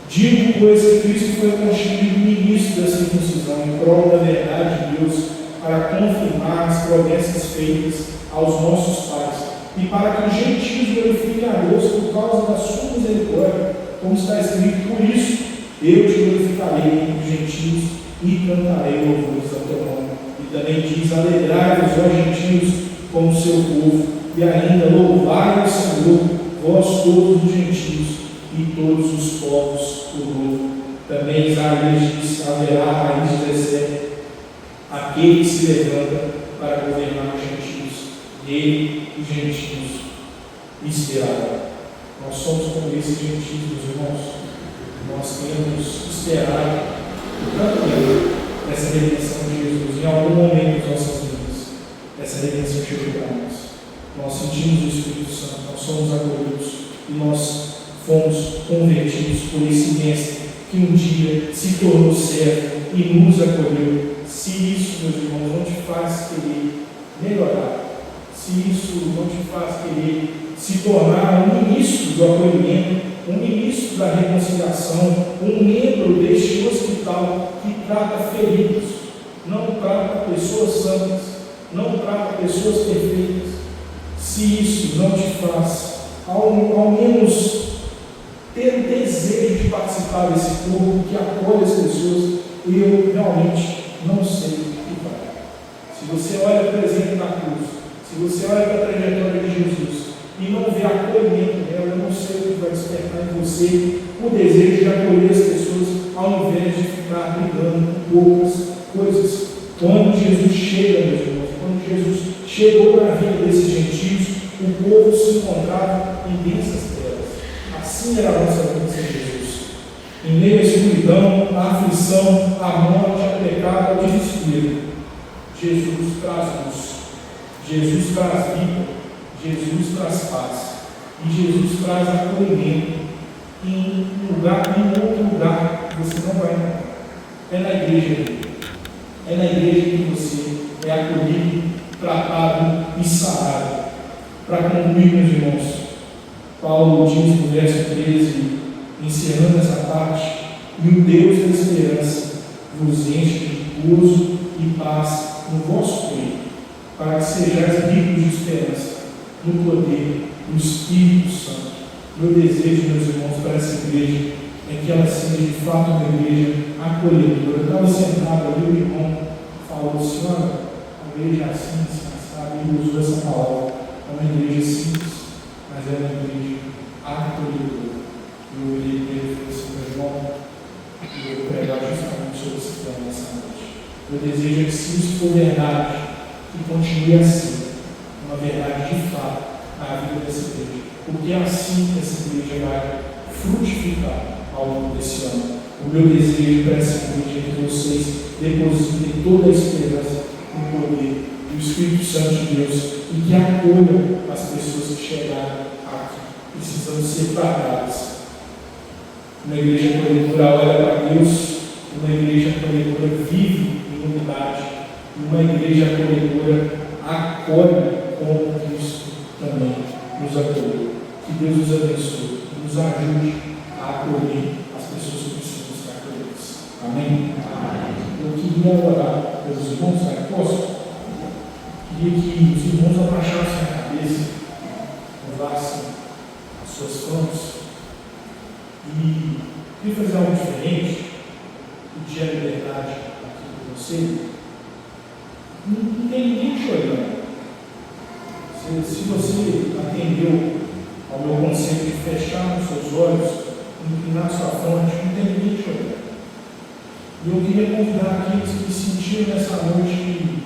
Digo, pois, que Cristo foi constituído ministro da circuncisão em prol da verdade de Deus, para confirmar as promessas feitas aos nossos pais, e para que os gentios glorifiquem a Deus por causa da sua misericórdia, como está escrito: por isso eu te glorificarei entre os gentios e cantarei louvores ao teu nome. E também diz: alegrai-vos, ó gentios, com o seu povo, e ainda louvai o Senhor, vós todos os gentios e todos os povos do mundo. Também Isaías diz: haverá raiz do deserto, aquele que se levanta para governar os gentios, dele os gentios esperarão. Nós somos como esses gentios, meus irmãos. Nós temos esperado o tanto tempo essa redenção de Jesus. Em algum momento das nossas vidas, essa redenção chegou para nós. Nós sentimos o Espírito Santo, nós somos acolhidos e nós fomos convertidos por esse mestre que um dia se tornou servo e nos acolheu. Se isso, meus irmãos, não te faz querer melhorar, se isso não te faz querer se tornar um ministro do acolhimento, um ministro da reconciliação, um membro deste hospital que trata feridos, não trata pessoas santas, não trata pessoas perfeitas, se isso não te faz, ao menos, ter o desejo de participar desse povo que acolhe as pessoas, eu realmente não sei o que vai. Se você olha para o exemplo da cruz, se você olha para a trajetória de Jesus e não vê acolhimento nela, eu não sei o que vai despertar em você o desejo de acolher as pessoas, ao invés de ficar brigando com poucas coisas. Quando Jesus chega, meus irmãos, quando Jesus chegou na vida desses gentios, o povo se encontrava em densas trevas. Assim era a nossa vida sem Jesus. Em meio à escuridão, à aflição, à morte, ao pecado, ao desespero, Jesus traz luz, Jesus traz vida, Jesus traz paz, e Jesus traz acolhimento em outro lugar que você não vai encontrar. É na igreja dele. É na igreja que você é acolhido, tratado e sarado. Para concluir, meus irmãos, Paulo diz no verso 13, encerrando essa parte: e o Deus da esperança vos enche de gozo e paz no vosso peito, para que sejais ricos de esperança no poder do Espírito Santo. Meu desejo, meus irmãos, para essa igreja é que ela seja de fato uma igreja acolhedora. Eu estava sentado ali, o irmão falou: senhora, igreja assim, sabe? Ele usou essa palavra. É uma igreja simples, mas é uma igreja acolhedora. Eu olhei para ele e falei assim, meu irmão, eu vou pregar justamente sobre esse tema nessa noite. Eu desejo que, se isso for verdade, que continue assim, uma verdade de fato na vida dessa igreja. Porque é assim que essa igreja vai frutificar ao longo desse ano. O meu desejo para essa igreja é que vocês depositem toda a esperança no poder do Espírito Santo de Deus e que acolham as pessoas que chegaram aqui, precisando ser tratadas. Uma igreja acolhedora olha para Deus, uma igreja acolhedora vive em unidade, uma igreja acolhedora acolhe como Cristo também nos acolheu. Que Deus nos abençoe e nos ajude a acolher as pessoas que precisam ser acolhidas. Amém? Amém. Eu queria orar pelos irmãos, sabe? Posso? Queria que os irmãos abaixassem a cabeça, curvassem as suas frontes e queria fazer algo diferente, pedir a liberdade aqui com você. Não tem ninguém te olhando. Se você atendeu ao meu conselho de fechar os seus olhos, inclinar sua fronte, não tem ninguém te olhando. E eu queria convidar aqueles que sentiram nessa noite que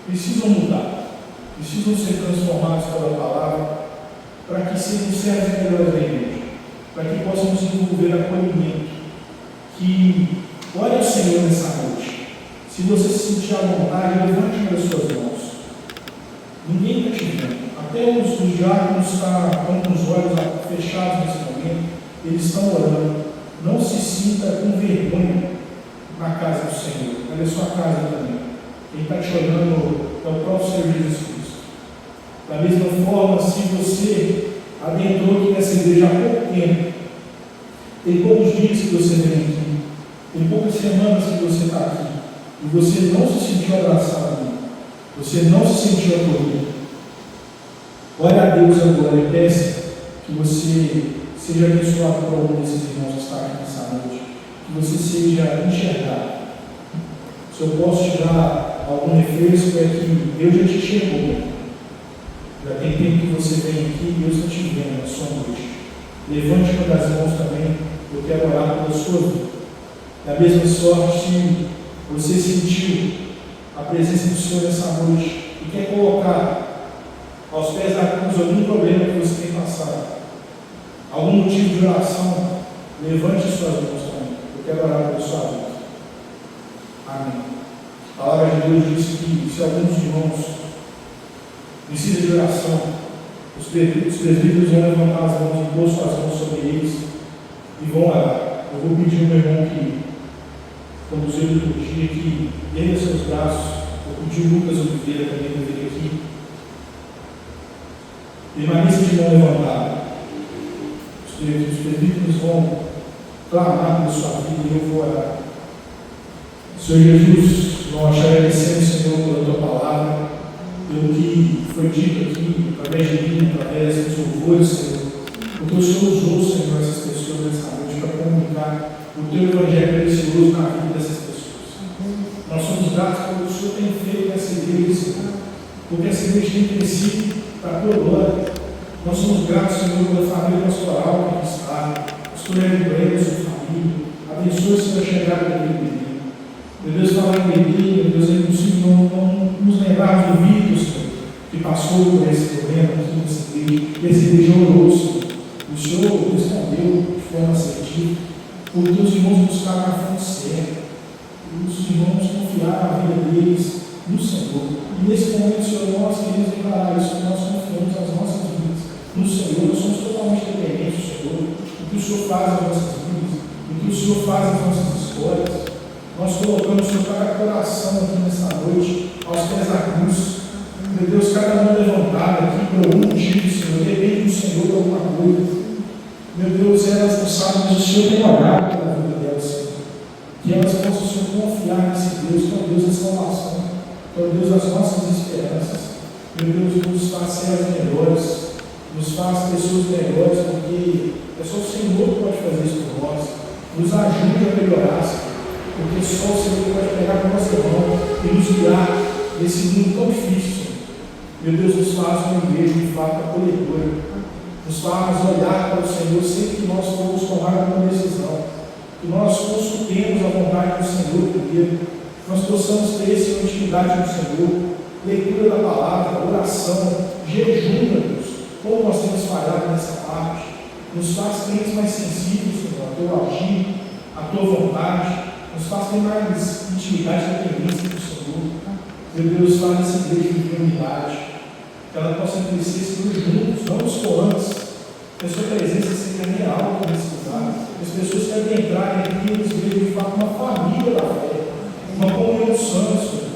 precisam mudar, precisam ser transformados pela palavra, para que sejam servos melhores da igreja, para que possam desenvolver acolhimento. Que ore ao Senhor nessa noite. Se você se sentir à vontade, levante uma das suas mãos. Ninguém está te vendo. Até os diáconos estão com os olhos fechados nesse momento. Eles estão orando. Não se sinta com vergonha na casa do Senhor. Ela é sua casa também. Quem está te olhando é o próprio Senhor Jesus Cristo. Da mesma forma, se você adentrou aqui nessa igreja há pouco tempo, tem poucos dias que você vem aqui, tem poucas semanas que você está aqui, e você não se sentiu abraçado, você não se sentiu acolhido, ore a Deus agora e peça que você seja abençoado por algum desses irmãos que está aqui nessa noite, que você seja enxergado. Se eu posso te dar algum refresco, é que Deus já te enxergou. Já tem tempo que você vem aqui e Deus está te vendo na sua noite. Levante uma das mãos também, eu quero orar pela sua vida. Da mesma sorte, se você sentiu a presença do Senhor nessa noite e quer colocar aos pés da cruz algum problema que você tem passado, algum motivo de oração, levante suas mãos também. Eu quero orar pela sua vida. Amém. A palavra de Deus diz que se alguns irmãos precisam de oração, os presbíteros vão levantar as mãos e pôr suas mãos sobre eles e vão orar. Eu vou pedir ao meu irmão que conduziu a liturgia que erga seus braços. Eu pedi o Lucas Oliveira também para vir aqui. Permaneça de mão levantada. Os presbíteros vão clamar pela sua vida e eu vou orar. Senhor Jesus, nós te agradecemos, Senhor, pela tua palavra, pelo que foi dito aqui, através de mim, através dos louvores, Senhor, porque o Senhor usou, Senhor, essas pessoas nessa noite para comunicar o teu evangelho precioso na vida dessas pessoas. Nós somos gratos pelo que o Senhor tem feito nessa igreja, Senhor, porque essa igreja tem crescido para a tua glória. Nós somos gratos, Senhor, pela família pastoral que aqui está, pastor Hélio, sua família. Abençoe, Senhor, a chegada da igreja. Meu Deus, falar em bebê, meu Deus, é impossível não nos lembrar do Vitor, Senhor, que passou por esse problema aqui nessa igreja, e essa igreja orou, Senhor. O Senhor respondeu de forma assertiva, porque os irmãos buscaram a fonte certa, os irmãos confiaram a vida deles no Senhor. E nesse momento, Senhor, nós queremos declarar isso, nós confiamos as nossas vidas no Senhor, nós somos totalmente dependentes do Senhor, do que o Senhor faz nas nossas vidas, do que o Senhor faz nas nossas histórias. Nós colocamos, Senhor, cada coração aqui nessa noite, aos pés da cruz. Meu Deus, cada mão levantada aqui por algum motivo, Senhor, depende do Senhor de alguma coisa. Meu Deus, elas não sabem, mas o Senhor tem olhado pela vida delas, Senhor. Que elas possam, Senhor, confiar nesse Deus, que é o Deus da salvação, que é o Deus das nossas esperanças. Meu Deus, nos faz servos melhores, nos faz pessoas melhores, porque é só o Senhor que pode fazer isso por nós. Nos ajude a melhorar, Senhor. Porque só o Senhor pode pegar com a nossa mão e nos guiar nesse mundo tão difícil, Senhor. Meu Deus, nos faz uma igreja de fato acolhedora, nos faz olhar para o Senhor sempre que nós formos tomar uma decisão, que nós consultemos a vontade do Senhor primeiro, que nós possamos ter essa intimidade do Senhor, leitura da palavra, oração, jejum, meu Deus, como nós temos falhado nessa parte, nos faz crentes mais sensíveis, Senhor, a teu agir, a tua vontade, nos faz ter mais intimidade e dependência do Senhor. Meu Deus, faz essa igreja de unidade, que ela possa crescer sempre juntos, não escolantes, que a sua presença seja real nesse lugar, que as pessoas que adentrarem aqui, eles vejam de fato uma família da fé, uma comunhão sã, Senhor.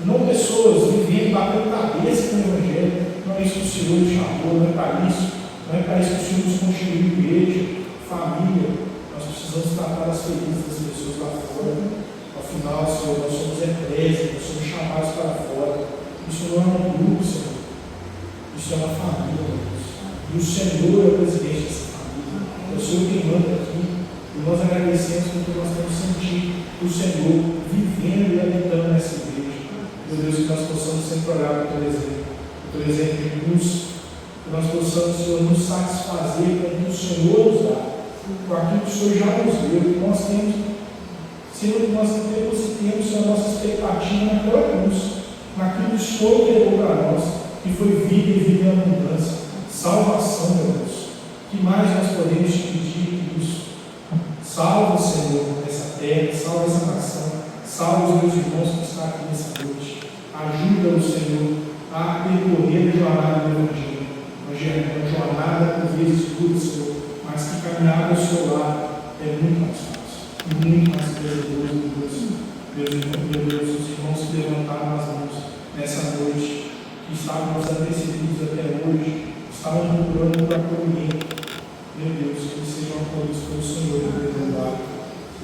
Não pessoas vivendo, batendo cabeça com o Evangelho. Não é isso que o Senhor nos chamou, não é para isso. Não é para isso que o Senhor nos constituiu igreja, família. Nós precisamos tratar as feridas das pessoas lá fora. Afinal, Senhor, nós somos eclésia, nós somos chamados para fora. Isso não é um grupo, Senhor. Isso é uma família, meu Deus. E o Senhor é o presidente dessa família. É o Senhor quem manda aqui. E nós agradecemos porque nós temos sentido o Senhor vivendo e habitando nessa igreja. Meu Deus, que nós possamos sempre olhar para o teu exemplo de luz, que nós possamos, Senhor, nos satisfazer com o que o Senhor nos dá, com aquilo que o Senhor já nos deu, que nós temos, Senhor, que nós depositemos a nossa expectativa naquela cruz, naquilo que o Senhor entregou para nós, que foi vida e vida em abundância, salvação, meu Deus. Que mais nós podemos te pedir que isso? Salva, Senhor, essa terra, salva essa nação, salva os meus irmãos que estão aqui nessa noite. Ajuda-nos, Senhor, a percorrer a jornada do Evangelho. Uma jornada por vezes dura, Senhor, mas que caminhar ao seu lado é muito mais fácil e muito mais prazeroso, meu Deus, os irmãos que levantaram as mãos nessa noite, que estavam nos antecedidos até hoje, estavam procurando por acolhimento. Meu Deus, que eles sejam acolhidos pelo Senhor em primeiro lugar.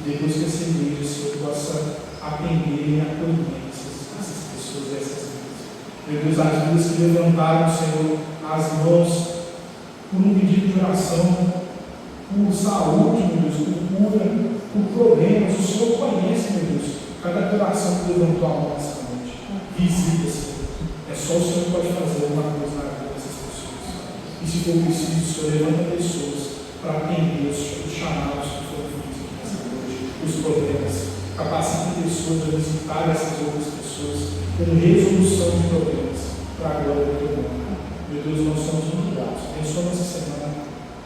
E depois que essa igreja, Senhor, possa atender e acolher essas pessoas, essas vidas. Meu Deus, as vidas que levantaram, Senhor, as mãos por um pedido de oração, por saúde, meu Deus, por cura, por problemas. O Senhor conhece, meu Deus, cada coração que levantou a mão nessa noite. Visita, Senhor. É só o Senhor que pode fazer uma coisa na vida dessas pessoas. E se for preciso, o Senhor levanta pessoas para atender os chamados que foram feitos aqui nessa noite, os problemas. Capacita pessoas a visitar essas outras pessoas com resolução de problemas para a glória do teu nome. Meu Deus, nós somos muito gratos. Abençoa nossa semana.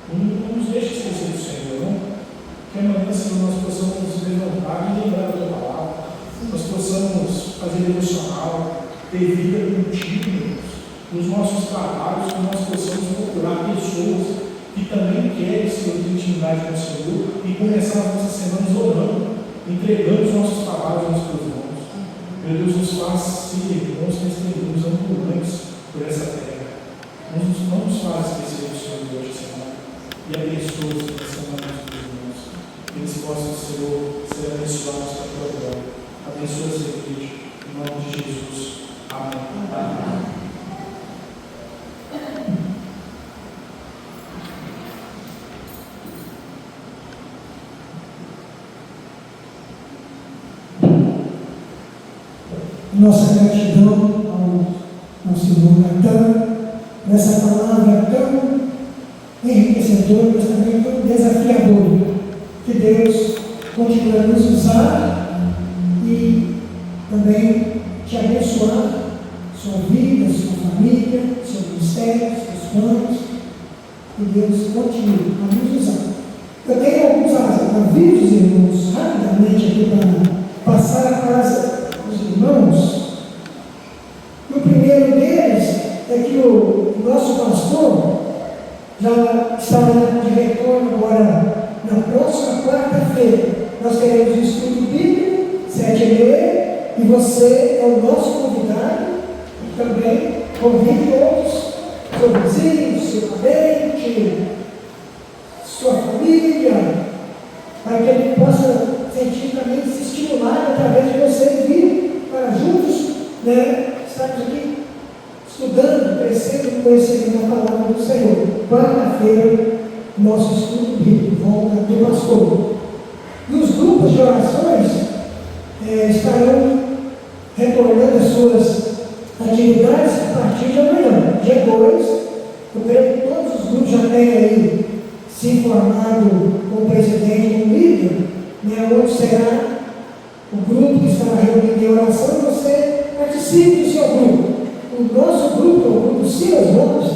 Não nos deixe esquecer do Senhor, não? Que amanhã, Senhor, nós possamos nos levantar e lembrar da tua palavra. Nós possamos fazer devocional, ter vida contigo, nos nossos trabalhos, que nós possamos procurar pessoas que também querem, Senhor, ter intimidade com o Senhor e começar as nossas semanas orando, entregando os nossos trabalhos aos teus mãos. Meu Deus, nos faz ser bons testemunhos ambulantes por essa terra. Não nos faz esquecer do Senhor de hoje, Senhor. E abençoa os que são nossos irmãos. Que eles possam, Senhor, ser abençoados para a tua glória. Abençoa essa igreja. Em nome de Jesus. Amém. Amém. Nossa gratidão ao Senhor Natan, nessa palavra tão enriquecedora, mas também tão desafiadora. Que Deus continue a nos usar e também te abençoar, sua vida, sua família, seu ministério, seus planos. Que Deus continue a nos usar. Eu tenho alguns avisos, irmãos, rapidamente aqui para passar para os irmãos. E o primeiro deles é que o nosso pastor já estará de retorno agora na próxima quarta-feira. Nós teremos o estudo bíblico, 7h30, e você é o nosso convidado. E também convide outros, seu vizinho, seu parente, sua família, para que ele possa sentir também se estimular através de você vir para juntos, estarmos aqui estudando, crescendo, conhecendo a palavra do Senhor. Quarta-feira, nosso estudo bíblico, volta do pastor. E os grupos de orações estarão retornando às suas atividades a partir de amanhã. Dia 2, eu creio que todos os grupos já têm aí se informado com o presidente, com o líder, né, onde será o grupo que estará reunido em oração, e você participe do seu grupo. O nosso grupo, o grupo Silas Gomes,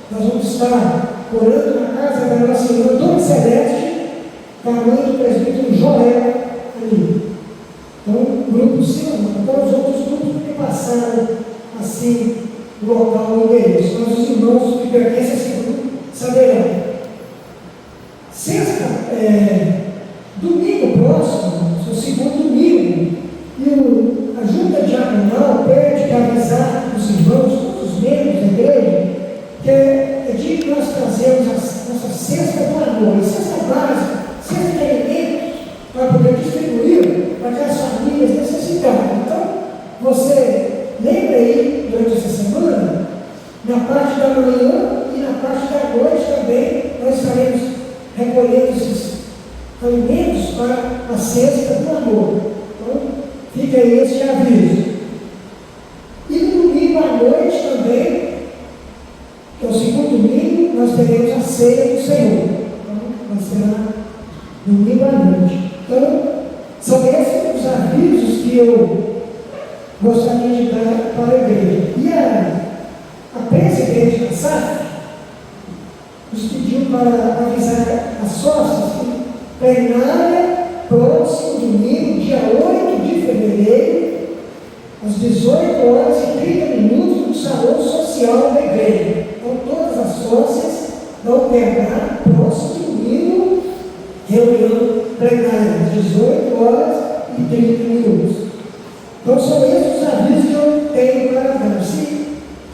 nós vamos estar orando na casa da nossa irmã Dona Celeste, da mãe do presbítero Joel, ali. Então, o grupo Silas Gomes, então os outros grupos que passaram assim o local do endereço. Mas os irmãos que pertencem a esse grupo saberão. Domingo próximo, o segundo domingo, e a junta diaconal pede para avisar os irmãos, todos os membros da igreja, que é dia que nós trazemos a nossa cesta do amor, cesta básica, cesta de alimentos, para poder distribuir para aquelas famílias necessitadas. Então, você lembra aí, durante essa semana, na parte da manhã e na parte da noite também, nós estaremos recolhendo esses alimentos para a cesta do amor. Então, fica aí esse aviso. E no domingo à noite também, que é o segundo domingo, nós teremos a ceia do Senhor. Então, vai ser domingo à noite. Então, são esses os avisos que eu gostaria de dar para a igreja. E a presidente da SAF nos pediu para avisar as sócias que plenária próximo domingo, dia 8 de fevereiro, às 18 horas e 30 minutos, no salão social da igreja. Então, todas as sócias vão pegar próximo domingo, reunião plenária, às 18 horas e 30 minutos. Então, são esses os avisos que eu tenho para dar. Se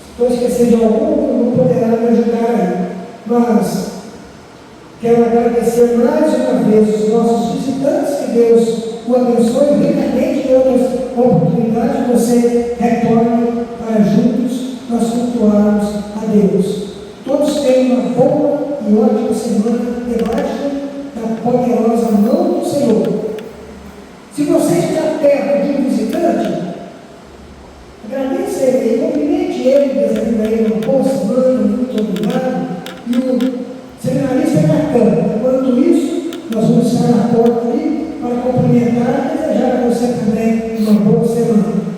estou esquecendo de algum, não poderá me ajudar aí. Mas quero agradecer mais uma vez os nossos visitantes, que Deus o abençoe ricamente em outras oportunidades, você retorne para juntos nós cultuarmos a Deus. Todos tenham uma boa e ótima semana debaixo da poderosa mão do Senhor. Se você está perto de um visitante, agradeça ele, cumprimente ele, desejando a ele uma boa semana, muito obrigado. E o seminarista é na cama. Enquanto isso, nós vamos estar na porta ali para cumprimentar e desejar a você também uma boa semana.